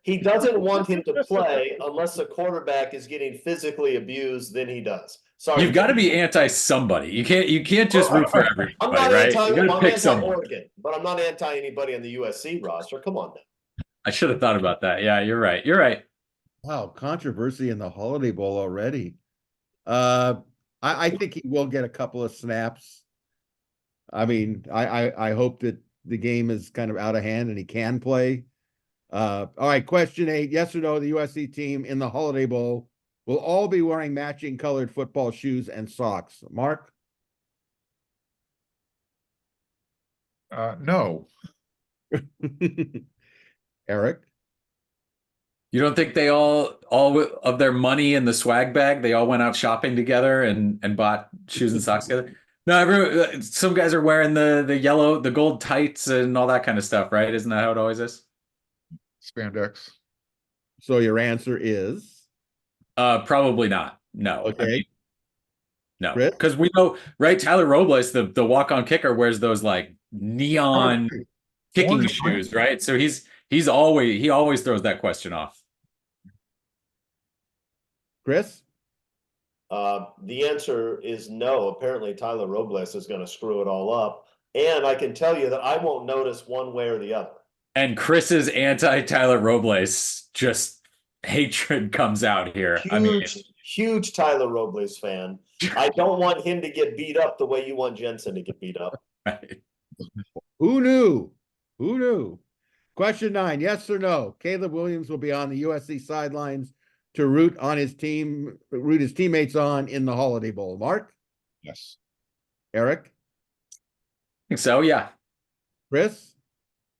he doesn't want him to play unless the quarterback is getting physically abused, then he does. Sorry. You've got to be anti-somebody. You can't just root for everybody, I'm not right? anti, You got to I'm pick someone. anti-Oregon, but I'm not anti anybody on the USC roster. Come on now. I should have thought about that. Yeah, you're right. You're right. Wow, controversy in the Holiday Bowl already. I think he will get a couple of snaps. I mean, I hope that the game is kind of out of hand and he can play. All right, question 8. Yes or no, the USC team in the Holiday Bowl will all be wearing matching colored football shoes and socks. Mark? No. Eric? You don't think they all of their money in the swag bag, they all went out shopping together and bought shoes and socks together? No, some guys are wearing the yellow, the gold tights and all that kind of stuff, right? Isn't that how it always is? Spandex. So your answer is? Probably not. No. Okay. I mean, no, Chris? because we know, right? Tyler Robles, the walk-on kicker, wears those like neon kicking Orange. shoes, right? So he always throws that question off. Chris? The answer is no. Apparently, Tyler Robles is going to screw it all up. And I can tell you that I won't notice one way or the other. And Chris's anti-Tyler Robles just hatred comes out here. Huge Tyler Robles fan. I don't want him to get beat up the way you want Jensen to get beat up. Right. Who knew? Who knew? Question 9, yes or no? Caleb Williams will be on the USC sidelines to root his teammates on in the Holiday Bowl. Mark? Yes. Eric? I think so, yeah. Chris?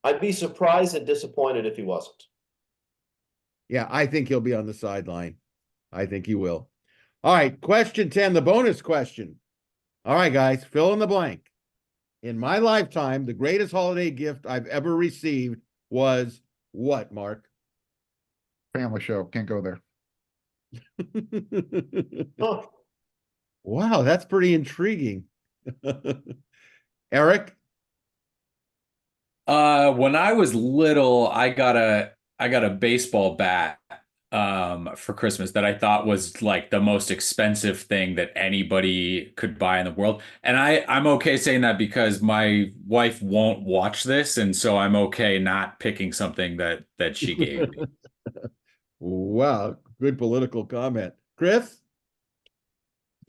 I'd be surprised and disappointed if he wasn't. Yeah, I think he'll be on the sideline. I think he will. All right, question 10, the bonus question. All right, guys, fill in the blank. In my lifetime, the greatest holiday gift I've ever received was what, Mark? Family show. Can't go there. Oh, Wow, that's pretty intriguing. Eric? When I was little, I got a baseball bat for Christmas that I thought was like the most expensive thing that anybody could buy in the world. And I'm okay saying that because my wife won't watch this, and so I'm okay not picking something that she gave me. Wow, good political comment. Chris?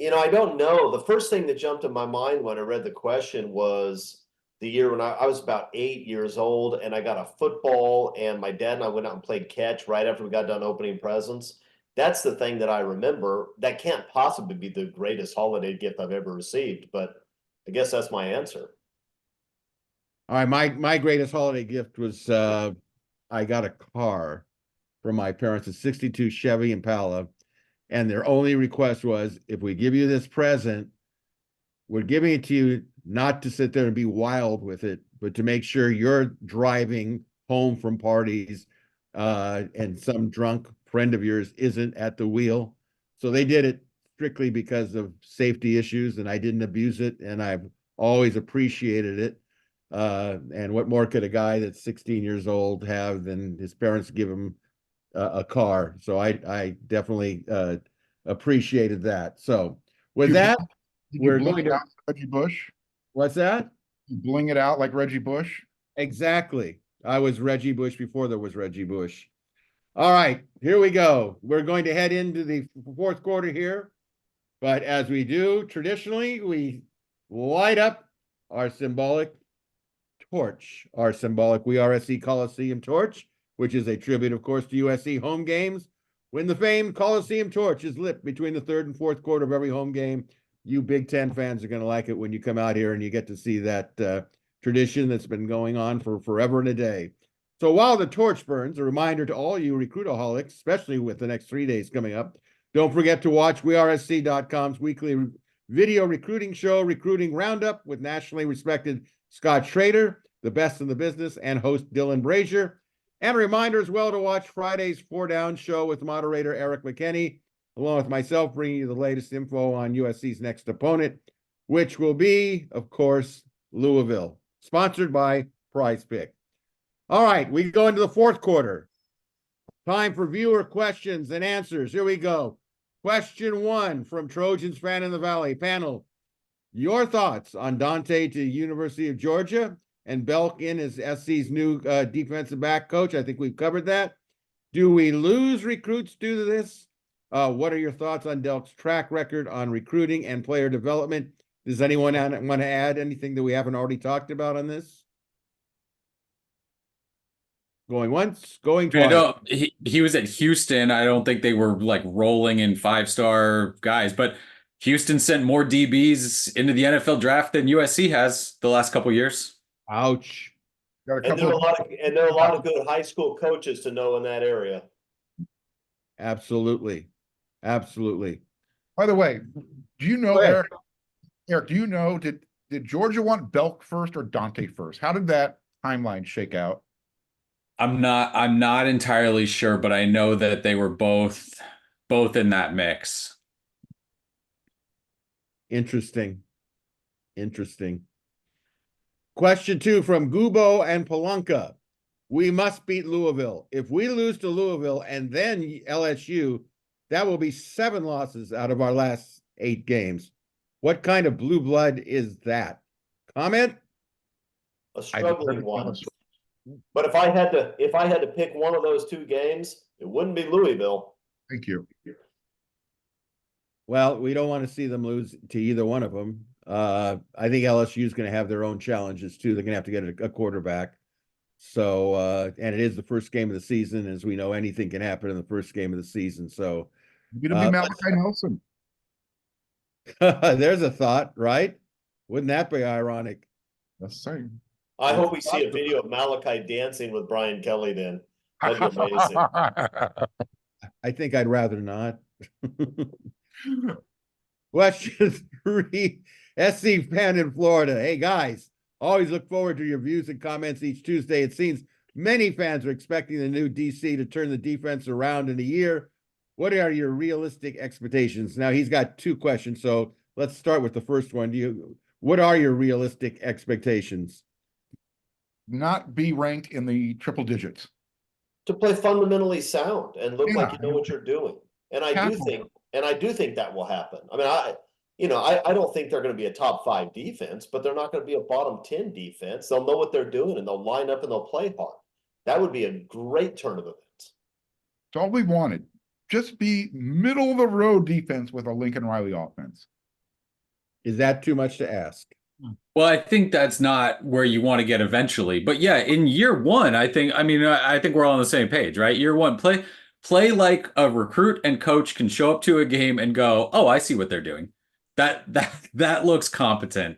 I don't know. The first thing that jumped in my mind when I read the question was the year when I was about 8 years old and I got a football and my dad and I went out and played catch right after we got done opening presents. That's the thing that I remember. That can't possibly be the greatest holiday gift I've ever received, but I guess that's my answer. All right, my greatest holiday gift was I got a car from my parents, a 62 Chevy Impala, and their only request was, if we give you this present, we're giving it to you not to sit there and be wild with it, but to make sure you're driving home from parties and some drunk friend of yours isn't at the wheel. So they did it strictly because of safety issues, and I didn't abuse it, and I've always appreciated it. And what more could a guy that's 16 years old have than his parents give him a car? So I definitely appreciated that. So with that, Did you we're bling going it to, out like Reggie Bush? what's that? You bling it out like Reggie Bush? Exactly. I was Reggie Bush before there was Reggie Bush. All right, here we go. We're going to head into the fourth quarter here. But as we do traditionally, we light up our symbolic torch, our symbolic WeAreSC Coliseum torch, which is a tribute, of course, to USC home games. When the famed Coliseum torch is lit between the third and fourth quarter of every home game, you Big Ten fans are going to like it when you come out here and you get to see that tradition that's been going on for forever and a day. So while the torch burns, a reminder to all you recruitaholics, especially with the next 3 days coming up, don't forget to watch WeAreSC.com's weekly video recruiting show, Recruiting Roundup, with nationally respected Scott Schrader, the best in the business, and host Dylan Brazier. And a reminder as well to watch Friday's 4 Down show with moderator Eric McKinney, along with myself, bringing you the latest info on USC's next opponent, which will be, of course, Louisville, sponsored by Prize Pick. All right, we go into the fourth quarter. Time for viewer questions and answers. Here we go. Question 1 from Trojans Fan in the Valley panel. Your thoughts on Dante to University of Georgia and Belk in as SC's new defensive back coach? I think we've covered that. Do we lose recruits due to this? What are your thoughts on Belk's track record on recruiting and player development? Does anyone want to add anything that we haven't already talked about on this? Going once, going twice. No, he was at Houston. I don't think they were like rolling in 5-star guys, but Houston sent more DBs into the NFL draft than USC has the last couple years. Ouch. Got a And couple there are of a lot of good high school coaches to know in that area. Absolutely. Absolutely. By the way, do you know, Go ahead. Eric, do you know, did Georgia want Belk first or Dante first? How did that timeline shake out? I'm not entirely sure, but I know that they were both in that mix. Interesting. Interesting. Question 2 from Gubo and Palanca. We must beat Louisville. If we lose to Louisville and then LSU, that will be 7 losses out of our last 8 games. What kind of blue blood is that? Comment? A struggling one. But if I had to pick one of those 2 games, it wouldn't be Louisville. Thank you. Well, we don't want to see them lose to either one of them. I think LSU is going to have their own challenges too. They're going to have to get a quarterback. So, and it is the first game of the season. As we know, anything can happen in the first game of the season. So, You're going to be Malachi Nelson. there's a thought, right? Wouldn't that be ironic? That's saying. I hope we see a video of Malachi dancing with Brian Kelly then. That'd be amazing. I think I'd rather not. Question 3, SC fan in Florida. Hey guys, always look forward to your views and comments each Tuesday. It seems many fans are expecting the new DC to turn the defense around in a year. What are your realistic expectations? Now he's got 2 questions, so let's start with the first one. What are your realistic expectations? Not be ranked in the triple digits. To play fundamentally sound and look like Yeah. you know what you're doing. And I do Careful. think that will happen. I mean, I don't think they're going to be a top 5 defense, but they're not going to be a bottom 10 defense. They'll know what they're doing and they'll line up and they'll play hard. That would be a great turn of events. It's all we wanted. Just be middle of the road defense with a Lincoln Riley offense. Is that too much to ask? Well, I think that's not where you want to get eventually. But yeah, in year 1, I think we're all on the same page, right? Year 1, play like a recruit and coach can show up to a game and go, "Oh, I see what they're doing. That looks competent."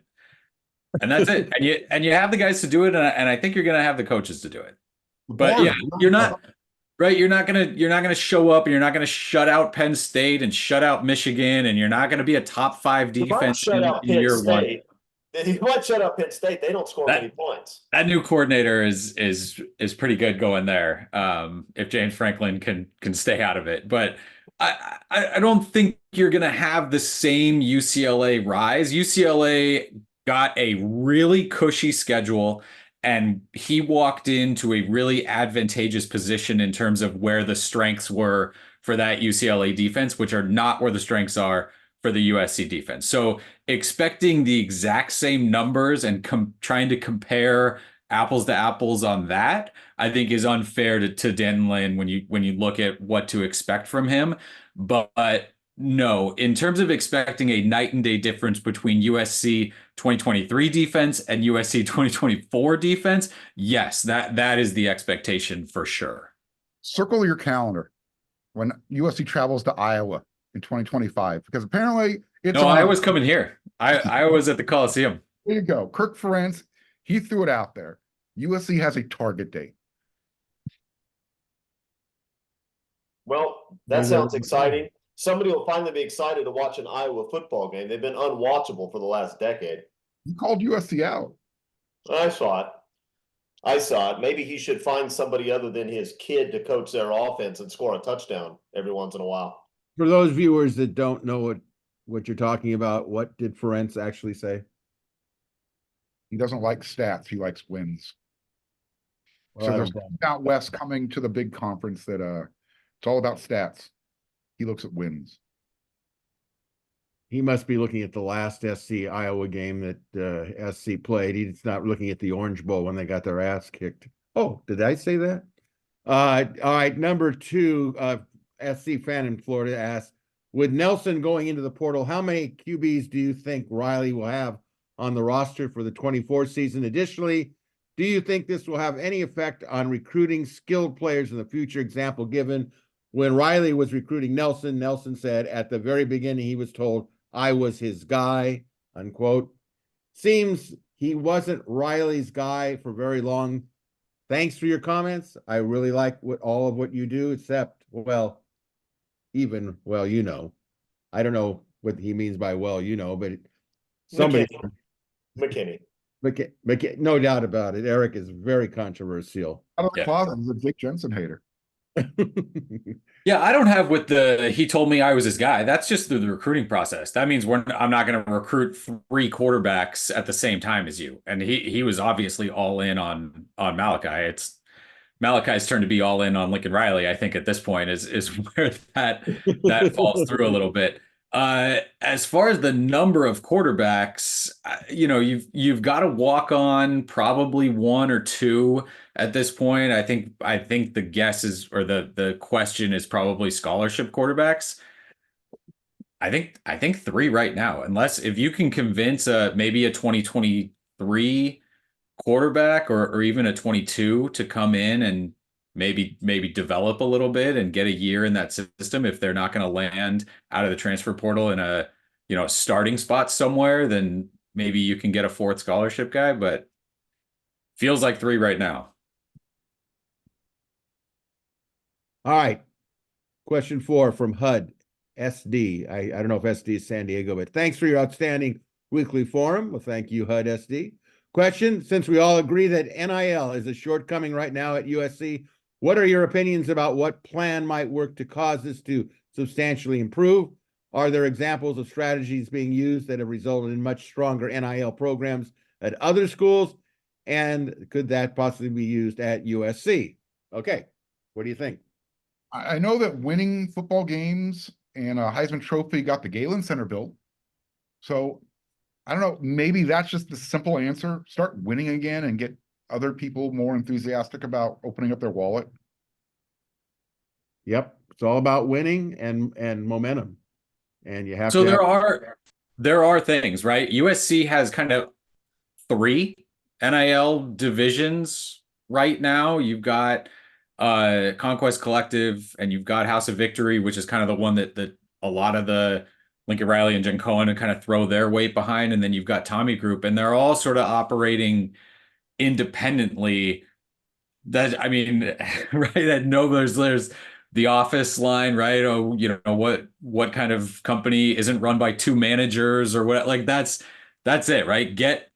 And that's it. And you have the guys to do it, and I think you're going to have the coaches to do it. But yeah, you're not right. You're not gonna show up, and you're not gonna shut out Penn State and shut out Michigan, and you're not gonna be a top 5 defense in year 1. You might shut out Penn State. They don't score many points. That new coordinator is pretty good going there. If James Franklin can stay out of it, but I don't think you're gonna have the same UCLA rise. UCLA got a really cushy schedule, and he walked into a really advantageous position in terms of where the strengths were for that UCLA defense, which are not where the strengths are for the USC defense. So expecting the exact same numbers and trying to compare apples to apples on that, I think is unfair to Dan Lane when you look at what to expect from him. But no, in terms of expecting a night and day difference between USC 2023 defense and USC 2024 defense, yes, that is the expectation for sure. Circle your calendar when USC travels to Iowa in 2025, because apparently it's No, on. I was coming here. I was at the Coliseum. There you go. Kirk Ferentz, he threw it out there. USC has a target date. Well, that sounds exciting. Somebody will finally be excited to watch an Iowa football game. They've been unwatchable for the last decade. He called USC out. I saw it. Maybe he should find somebody other than his kid to coach their offense and score a touchdown every once in a while. For those viewers that don't know what you're talking about, what did Ferentz actually say? He doesn't like stats. He likes wins. Well, So I there's don't- out west coming to the big conference that it's all about stats. He looks at wins. He must be looking at the last SC Iowa game that SC played. He's not looking at the Orange Bowl when they got their ass kicked. Oh, did I say that? All right, number 2, SC fan in Florida asked, with Nelson going into the portal, how many QBs do you think Riley will have on the roster for the 24 season? Additionally, do you think this will have any effect on recruiting skilled players in the future? Example given, when Riley was recruiting Nelson, Nelson said at the very beginning he was told, I was his guy, unquote. Seems he wasn't Riley's guy for very long. Thanks for your comments. I really like all of what you do, except, well, even, well, you know. I don't know what he means by well, you know, but somebody. McKinney. No doubt about it. Eric is very controversial. Out of the Yeah. closet, he's a Dick Jensen hater. Yeah, I don't have with he told me I was his guy. That's just through the recruiting process. That means I'm not going to recruit 3 quarterbacks at the same time as you. And he was obviously all in on Malachi. It's Malachi's turn to be all in on Lincoln Riley, I think at this point is where that falls through a little bit. As far as the number of quarterbacks, you've got to walk on probably 1 or 2 at this point. I think the guess is, or the question is probably scholarship quarterbacks. I think 3 right now, unless if you can convince maybe a 2023 quarterback or even a 22 to come in and maybe develop a little bit and get a year in that system. If they're not going to land out of the transfer portal in a starting spot somewhere, then maybe you can get a 4th scholarship guy, but feels like 3 right now. All right. Question 4 from HUD SD. I don't know if SD is San Diego, but thanks for your outstanding weekly forum. Well, thank you, HUD SD. Question, since we all agree that NIL is a shortcoming right now at USC, what are your opinions about what plan might work to cause this to substantially improve? Are there examples of strategies being used that have resulted in much stronger NIL programs at other schools? And could that possibly be used at USC? Okay, what do you think? I know that winning football games and a Heisman Trophy got the Galen Center built. So I don't know, maybe that's just the simple answer. Start winning again and get other people more enthusiastic about opening up their wallet. Yep, it's all about winning and momentum. And you have So to there are things, right? USC has kind of 3 NIL divisions right now. You've got Conquest Collective and you've got House of Victory, which is kind of the one that a lot of the Lincoln Riley and Jen Cohen kind of throw their weight behind. And then you've got Tommy Group, and they're all sort of operating independently. That, I mean, right? That there's the Office line, right? Oh, what kind of company isn't run by 2 managers or what? Like that's it, right? Get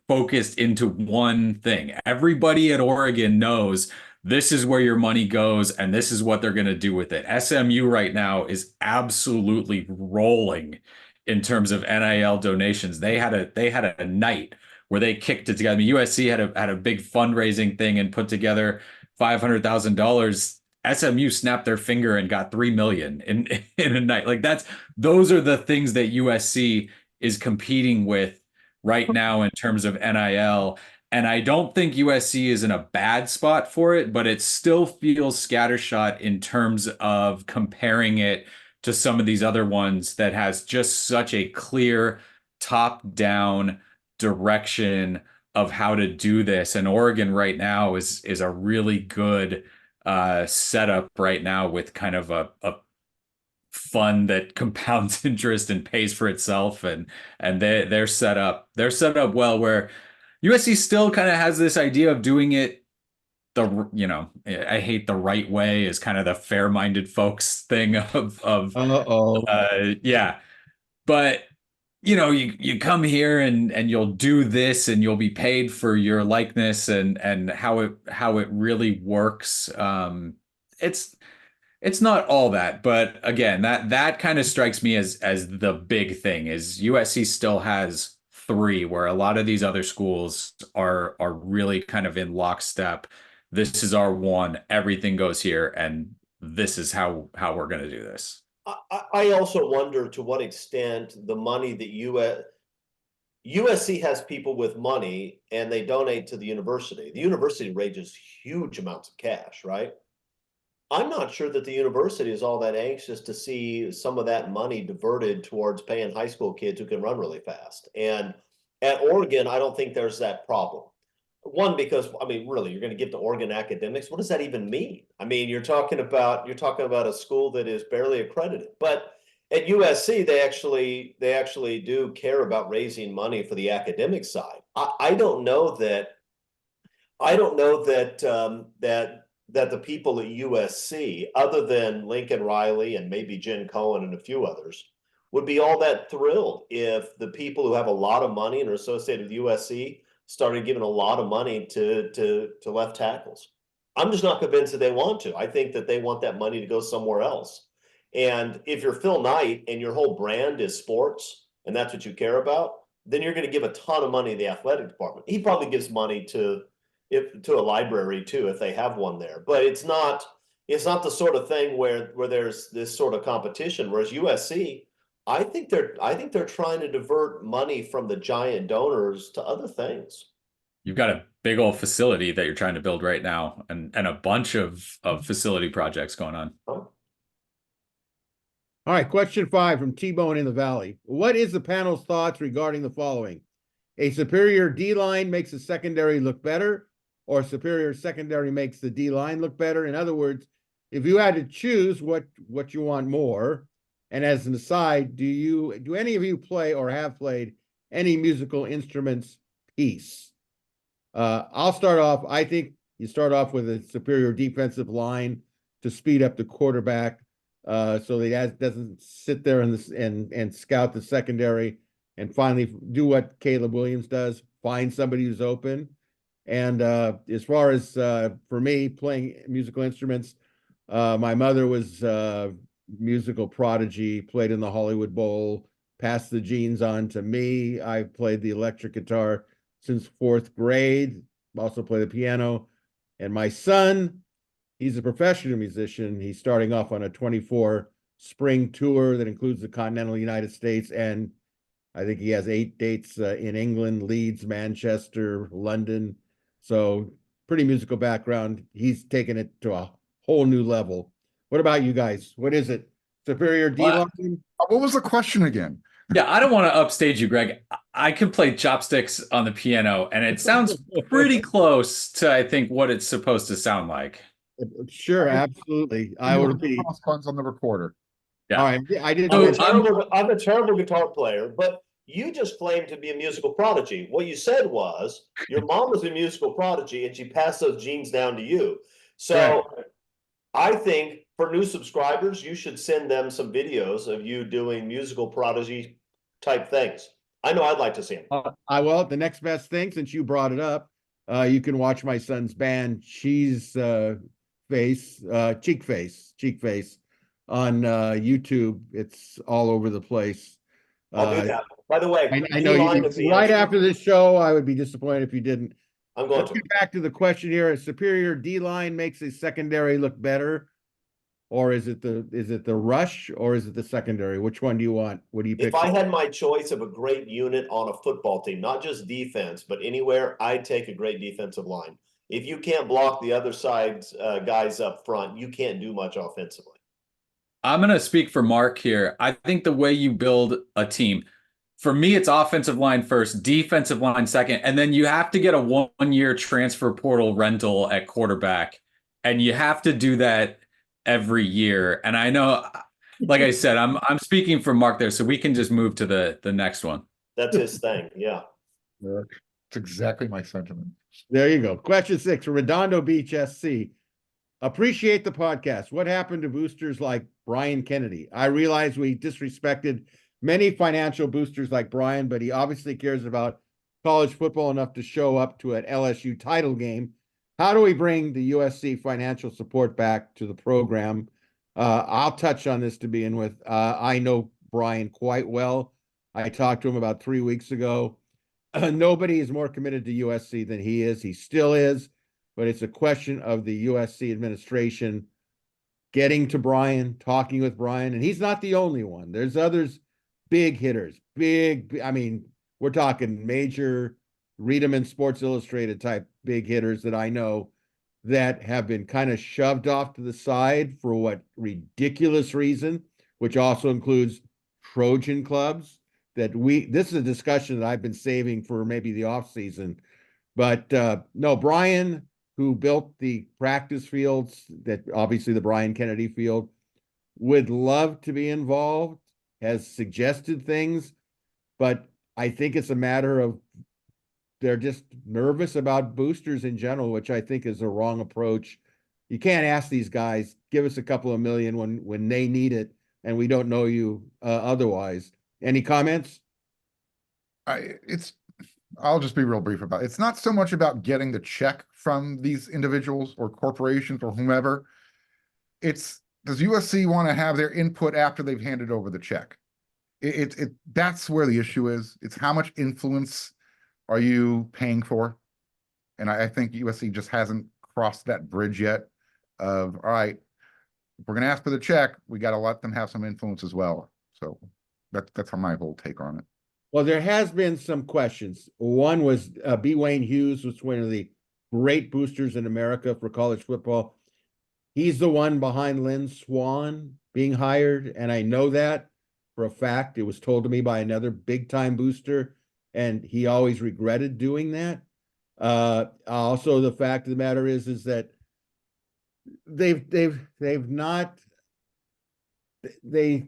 focused into one thing. Everybody at Oregon knows this is where your money goes, and this is what they're going to do with it. SMU right now is absolutely rolling in terms of NIL donations. They had a night where they kicked it together. I mean, USC had a big fundraising thing and put together $500,000. SMU snapped their finger and got 3 million in a night. Like those are the things that USC is competing with right now in terms of NIL. And I don't think USC is in a bad spot for it, but it still feels scattershot in terms of comparing it to some of these other ones that has just such a clear top-down direction of how to do this. And Oregon right now is a really good setup right now with kind of a fund that compounds interest and pays for itself, and they're set up well, where USC still kind of has this idea of doing it I hate the right way is kind of the fair-minded folks thing of yeah. But you come here and you'll do this and you'll be paid for your likeness and how it really works. It's not all that, but again, that kind of strikes me as the big thing is USC still has 3, where a lot of these other schools are really kind of in lockstep. This is our one, everything goes here, and this is how we're going to do this. I also wonder to what extent the money that USC has people with money and they donate to the university. The university raises huge amounts of cash, right? I'm not sure that the university is all that anxious to see some of that money diverted towards paying high school kids who can run really fast. And at Oregon, I don't think there's that problem. One, because I mean, really, you're going to give to Oregon academics. What does that even mean? I mean, you're talking about a school that is barely accredited. But at USC, they actually do care about raising money for the academic side. I don't know that that the people at USC, other than Lincoln Riley and maybe Jen Cohen and a few others, would be all that thrilled if the people who have a lot of money and are associated with USC started giving a lot of money to left tackles. I'm just not convinced that they want to. I think that they want that money to go somewhere else. And if you're Phil Knight and your whole brand is sports and that's what you care about, then you're going to give a ton of money to the athletic department. He probably gives money to a library too if they have one there, but it's not the sort of thing where there's this sort of competition. Whereas USC, I think they're trying to divert money from the giant donors to other things. You've got a big old facility that you're trying to build right now, and a bunch of facility projects going on. Oh. All right, question 5 from T-Bone in the Valley. What is the panel's thoughts regarding the following? A superior D-line makes the secondary look better, or superior secondary makes the D-line look better? In other words, if you had to choose what you want more, and as an aside, do any of you play or have played any musical instruments piece? I'll start off. I think you start off with a superior defensive line to speed up the quarterback, so that he doesn't sit there and scout the secondary, and finally do what Caleb Williams does, find somebody who's open. And as far as for me playing musical instruments, my mother was musical prodigy, played in the Hollywood Bowl, passed the genes on to me. I've played the electric guitar since 4th grade, also play the piano. And my son, he's a professional musician. He's starting off on a 24 spring tour that includes the continental United States, and I think he has 8 dates in England, Leeds, Manchester, London. So pretty musical background. He's taken it to a whole new level. What about you guys? What is it? Superior D-line? What was the question again? Yeah, I don't want to upstage you, Greg. I can play chopsticks on the piano, and it sounds pretty close to, I think, what it's supposed to sound like. Sure, absolutely. I would be. Funds on the recorder. Yeah. All right. I did. I'm a terrible guitar player, but you just claimed to be a musical prodigy. What you said was your mom was a musical prodigy and she passed those genes down to you. So right. I think for new subscribers, you should send them some videos of you doing musical prodigy type things. I know I'd like to see them. Well, the next best thing, since you brought it up, you can watch my son's band, Cheek Face, on YouTube. It's all over the place. I'll do that. By the way, I know D-line you, is the right answer. after this show, I would be disappointed if you didn't. I'm going Let's to. get back to the question here. A superior D-line makes a secondary look better, or is it the rush, or is it the secondary? Which one do you want? What do you pick? If I had my choice of a great unit on a football team, not just defense, but anywhere, I'd take a great defensive line. If you can't block the other side's guys up front, you can't do much offensively. I'm going to speak for Mark here. I think the way you build a team, for me, it's offensive line first, defensive line second, and then you have to get a 1-year transfer portal rental at quarterback, and you have to do that every year. And I know, like I said, I'm speaking for Mark there, so we can just move to the next one. That's his thing. Yeah. It's exactly my sentiment. There you go. Question 6 from Redondo Beach SC. Appreciate the podcast. What happened to boosters like Brian Kennedy? I realize we disrespected many financial boosters like Brian, but he obviously cares about college football enough to show up to an LSU title game. How do we bring the USC financial support back to the program? I'll touch on this to begin with. I know Brian quite well. I talked to him about 3 weeks ago. Nobody is more committed to USC than he is. He still is, but it's a question of the USC administration getting to Brian, talking with Brian, and he's not the only one. There's others, big hitters, I mean, we're talking major, read them in Sports Illustrated type big hitters that I know that have been kind of shoved off to the side for what ridiculous reason, which also includes Trojan clubs. This is a discussion that I've been saving for maybe the off season, but no, Brian, who built the practice fields, that obviously the Brian Kennedy field, would love to be involved, has suggested things, but I think it's a matter of they're just nervous about boosters in general, which I think is a wrong approach. You can't ask these guys, give us a couple of million when they need it, and we don't know you otherwise. Any comments? I'll just be real brief about it. It's not so much about getting the check from these individuals or corporations or whomever. Does USC want to have their input after they've handed over the check? That's where the issue is. It's how much influence are you paying for? And I think USC just hasn't crossed that bridge yet of, all right, if we're going to ask for the check, we got to let them have some influence as well. So that's my whole take on it. Well, there has been some questions. One was B. Wayne Hughes was one of the great boosters in America for college football. He's the one behind Lynn Swann being hired, and I know that for a fact. It was told to me by another big-time booster, and he always regretted doing that. Also, the fact of the matter is that they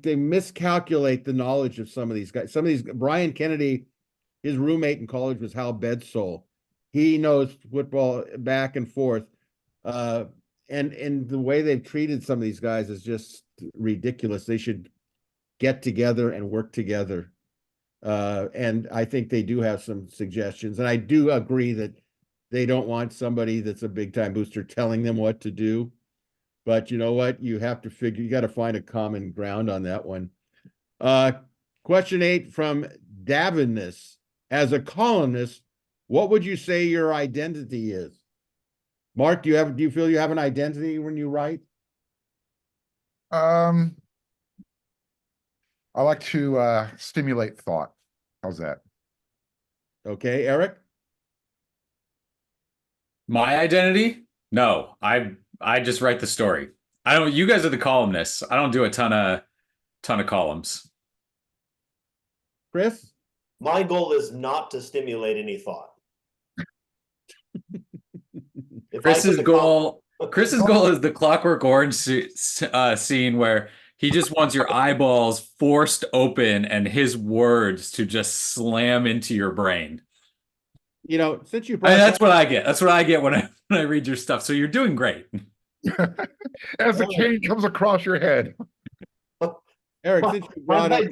miscalculate the knowledge of some of these guys. Some of these, Brian Kennedy, his roommate in college was Hal Bedsole. He knows football back and forth. And the way they've treated some of these guys is just ridiculous. They should get together and work together. And I think they do have some suggestions. And I do agree that they don't want somebody that's a big time booster telling them what to do. But you know what? You got to find a common ground on that one. Question 8 from Davinus. As a columnist, what would you say your identity is? Mark, do you feel you have an identity when you write? I like to stimulate thought. How's that? Okay, Eric? My identity? No, I just write the story. You guys are the columnists. I don't do a ton of columns. Chris? My goal is not to stimulate any thought. Chris's goal is the Clockwork Orange scene where he just wants your eyeballs forced open and his words to just slam into your brain. You know, since you that's what I get. That's what I get when I read your stuff. So you're doing great. As the cane comes across your head. Eric, since you brought up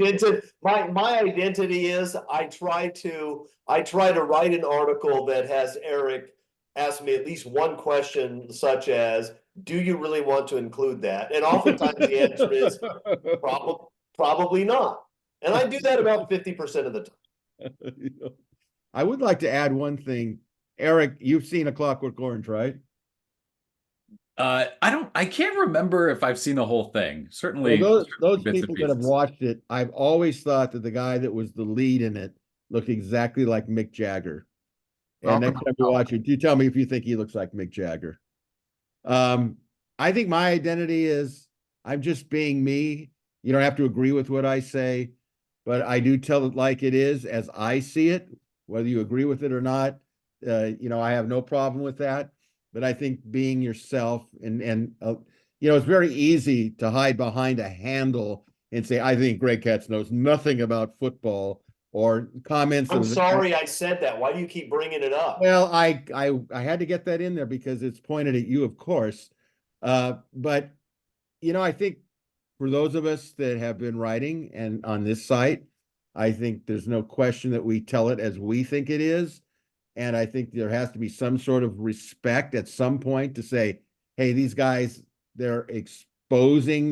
my identity is I try to write an article that has Eric ask me at least one question, such as, do you really want to include that? And oftentimes the answer is probably not. And I do that about 50% of the time. I would like to add one thing. Eric, you've seen A Clockwork Orange, right? I can't remember if I've seen the whole thing. Well, Certainly those bits and people that have pieces. watched it, I've always thought that the guy that was the lead in it looked exactly like Mick Jagger. And Malcolm next time you watch it, you tell me if you think he looks like Mick Jagger. I think my identity is I'm just being me. You don't have to agree with what I say, but I do tell it like it is as I see it, whether you agree with it or not. I have no problem with that. But I think being yourself and it's very easy to hide behind a handle and say, I think Greg Katz knows nothing about football or comments. I'm sorry I said that. Why do you keep bringing it up? Well, I had to get that in there because it's pointed at you, of course. But I think for those of us that have been writing and on this site, I think there's no question that we tell it as we think it is. And I think there has to be some sort of respect at some point to say, hey, these guys, they're exposing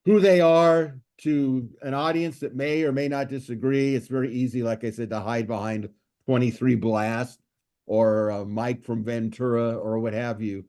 who they are to an audience that may or may not disagree. It's very easy, like I said, to hide behind 23 Blast or Mike from Ventura or what have you.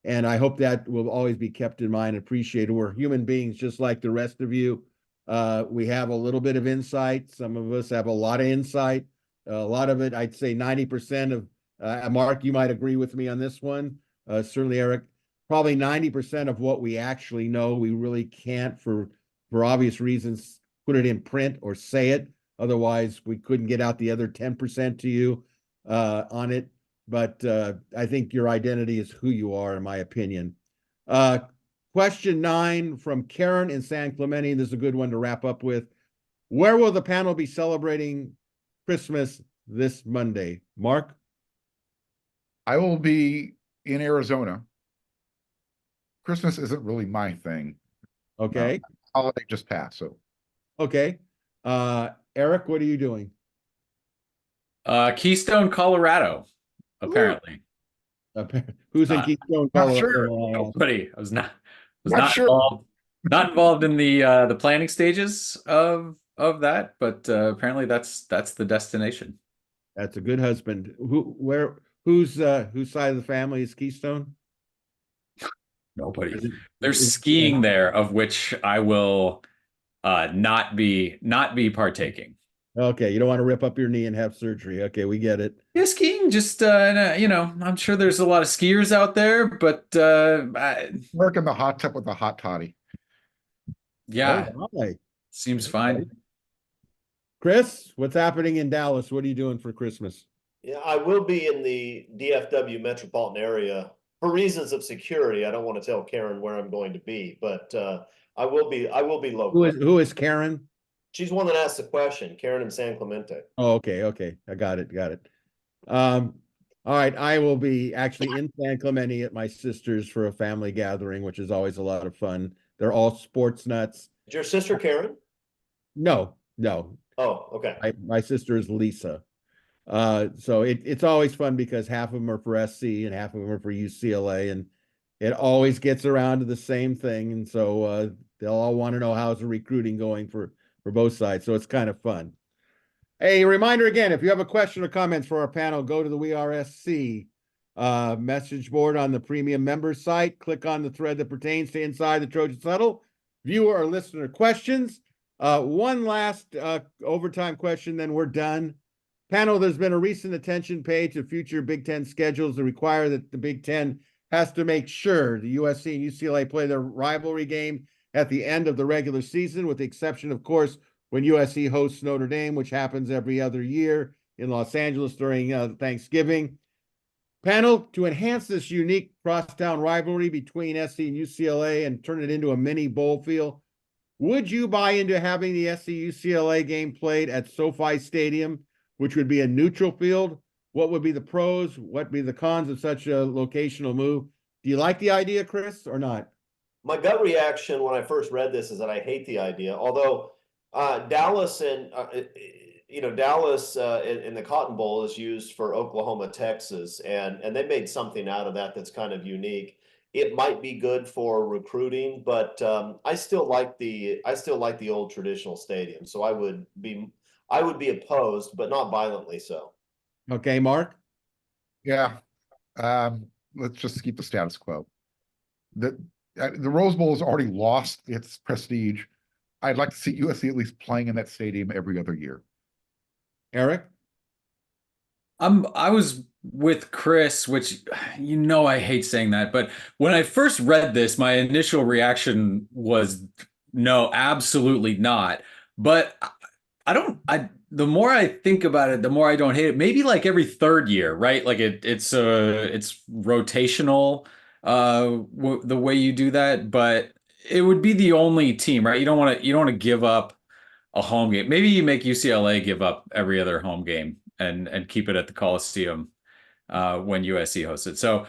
And I hope that will always be kept in mind and appreciated. We're human beings just like the rest of you. We have a little bit of insight. Some of us have a lot of insight. A lot of it, I'd say 90% of, Mark, you might agree with me on this one. Certainly, Eric, probably 90% of what we actually know, we really can't, for obvious reasons, put it in print or say it. Otherwise, we couldn't get out the other 10% to you on it. But I think your identity is who you are, in my opinion. Question 9 from Karen in San Clemente. This is a good one to wrap up with. Where will the panel be celebrating Christmas this Monday? Mark? I will be in Arizona. Christmas isn't really my thing. Okay. Holiday just passed, so. Okay. Eric, what are you doing? Keystone, Colorado, apparently. Who's in Keystone, Not Colorado? sure. Nobody. I was not Not sure. involved. Not involved in the planning stages of that, but apparently that's the destination. That's a good husband. Whose side of the family is Keystone? Nobody. There's skiing there, of which I will not be partaking. Okay, you don't want to rip up your knee and have surgery. Okay, we get it. Yeah, skiing, just I'm sure there's a lot of skiers out there, but Work in the hot tub with a hot toddy. yeah, Oh, my. seems fine. Chris, what's happening in Dallas? What are you doing for Christmas? Yeah, I will be in the DFW metropolitan area for reasons of security. I don't want to tell Karen where I'm going to be, but I will be local. Who is Karen? She's one that asked the question, Karen in San Clemente. Oh, okay. I got it. All right, I will be actually in San Clemente at my sister's for a family gathering, which is always a lot of fun. They're all sports nuts. Is your sister Karen? No. Oh, okay. My sister is Lisa. So it's always fun because half of them are for SC and half of them are for UCLA, and it always gets around to the same thing. And so they'll all want to know how's the recruiting going for both sides. So it's kind of fun. A reminder again, if you have a question or comments for our panel, go to the WeAreSC message board on the premium members site. Click on the thread that pertains to Inside the Trojans Huddle. Viewer or listener questions. One last overtime question, then we're done. Panel, there's been a recent attention paid to future Big Ten schedules that require that the Big Ten has to make sure the USC and UCLA play their rivalry game at the end of the regular season, with the exception, of course, when USC hosts Notre Dame, which happens every other year in Los Angeles during Thanksgiving. Panel, to enhance this unique crosstown rivalry between SC and UCLA and turn it into a mini bowl field, would you buy into having the SC-UCLA game played at SoFi Stadium, which would be a neutral field? What would be the pros? What would be the cons of such a locational move? Do you like the idea, Chris, or not? My gut reaction when I first read this is that I hate the idea. Although Dallas and Dallas in the Cotton Bowl is used for Oklahoma, Texas, and they made something out of that that's kind of unique. it might be good for recruiting, but I still like the old traditional stadium. So I would be opposed, but not violently so. Okay, Mark? Yeah. Let's just keep the status quo. The Rose Bowl has already lost its prestige. I'd like to see USC at least playing in that stadium every other year. Eric? I was with Chris, which I hate saying that, but when I first read this, my initial reaction was no, absolutely not. But the more I think about it, the more I don't hate it. Maybe like every third year, right? Like it's rotational the way you do that, but it would be the only team, right? You don't want to give up a home game. Maybe you make UCLA give up every other home game and keep it at the Coliseum when USC hosts it. So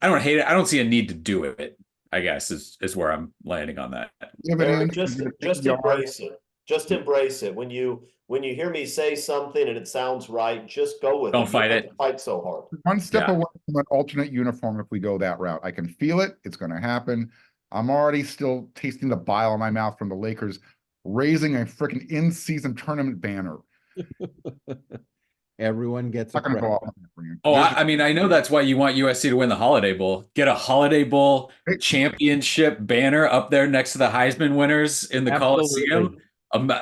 I don't hate it. I don't see a need to do it, I guess, is where I'm landing on that. Eric, just embrace it. Just embrace it. When you hear me say something and it sounds right, just go with it. Don't fight it. Fight so hard. One step away from an alternate uniform if we go that route. I can feel it. It's going to happen. I'm already still tasting the bile in my mouth from the Lakers raising a freaking in-season tournament banner. Everyone gets Not going to go off. I mean, I know that's why you want USC to win the Holiday Bowl. Get a Holiday Bowl championship banner up there next to the Heisman winners in the Coliseum.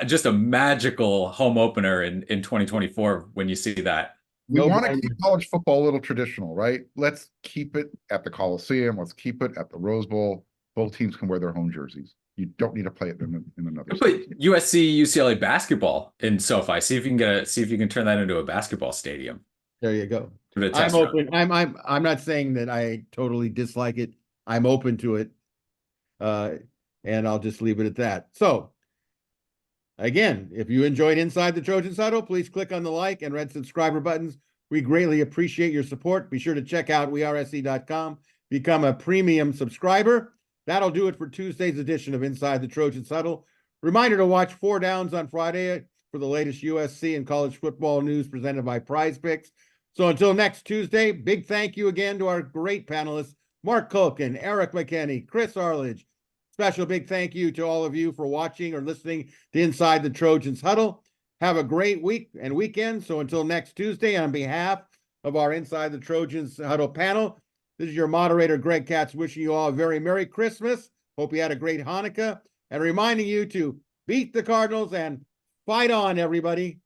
Just a magical home opener in 2024 when you see that. We want to keep college football a little traditional, right? Let's keep it at the Coliseum. Let's keep it at the Rose Bowl. Both teams can wear their home jerseys. You don't need to play it in another. Put USC UCLA basketball in SoFi. See if you can turn that into a basketball stadium. There you go. I'm open. I'm not saying that I totally dislike it. I'm open to it. And I'll just leave it at that. So again, if you enjoyed Inside the Trojans Huddle, please click on the like and red subscriber buttons. We greatly appreciate your support. Be sure to check out WeAreSC.com. Become a premium subscriber. That'll do it for Tuesday's edition of Inside the Trojans Huddle. Reminder to watch 4 Downs on Friday for the latest USC and college football news presented by Prize Picks. So until next Tuesday, big thank you again to our great panelists, Mark Culkin, Eric McKinney, Chris Arledge. Special big thank you to all of you for watching or listening to Inside the Trojans Huddle. Have a great week and weekend. So until next Tuesday, on behalf of our Inside the Trojans Huddle panel, this is your moderator, Greg Katz, wishing you all a very Merry Christmas. Hope you had a great Hanukkah, and reminding you to beat the Cardinals and fight on, everybody.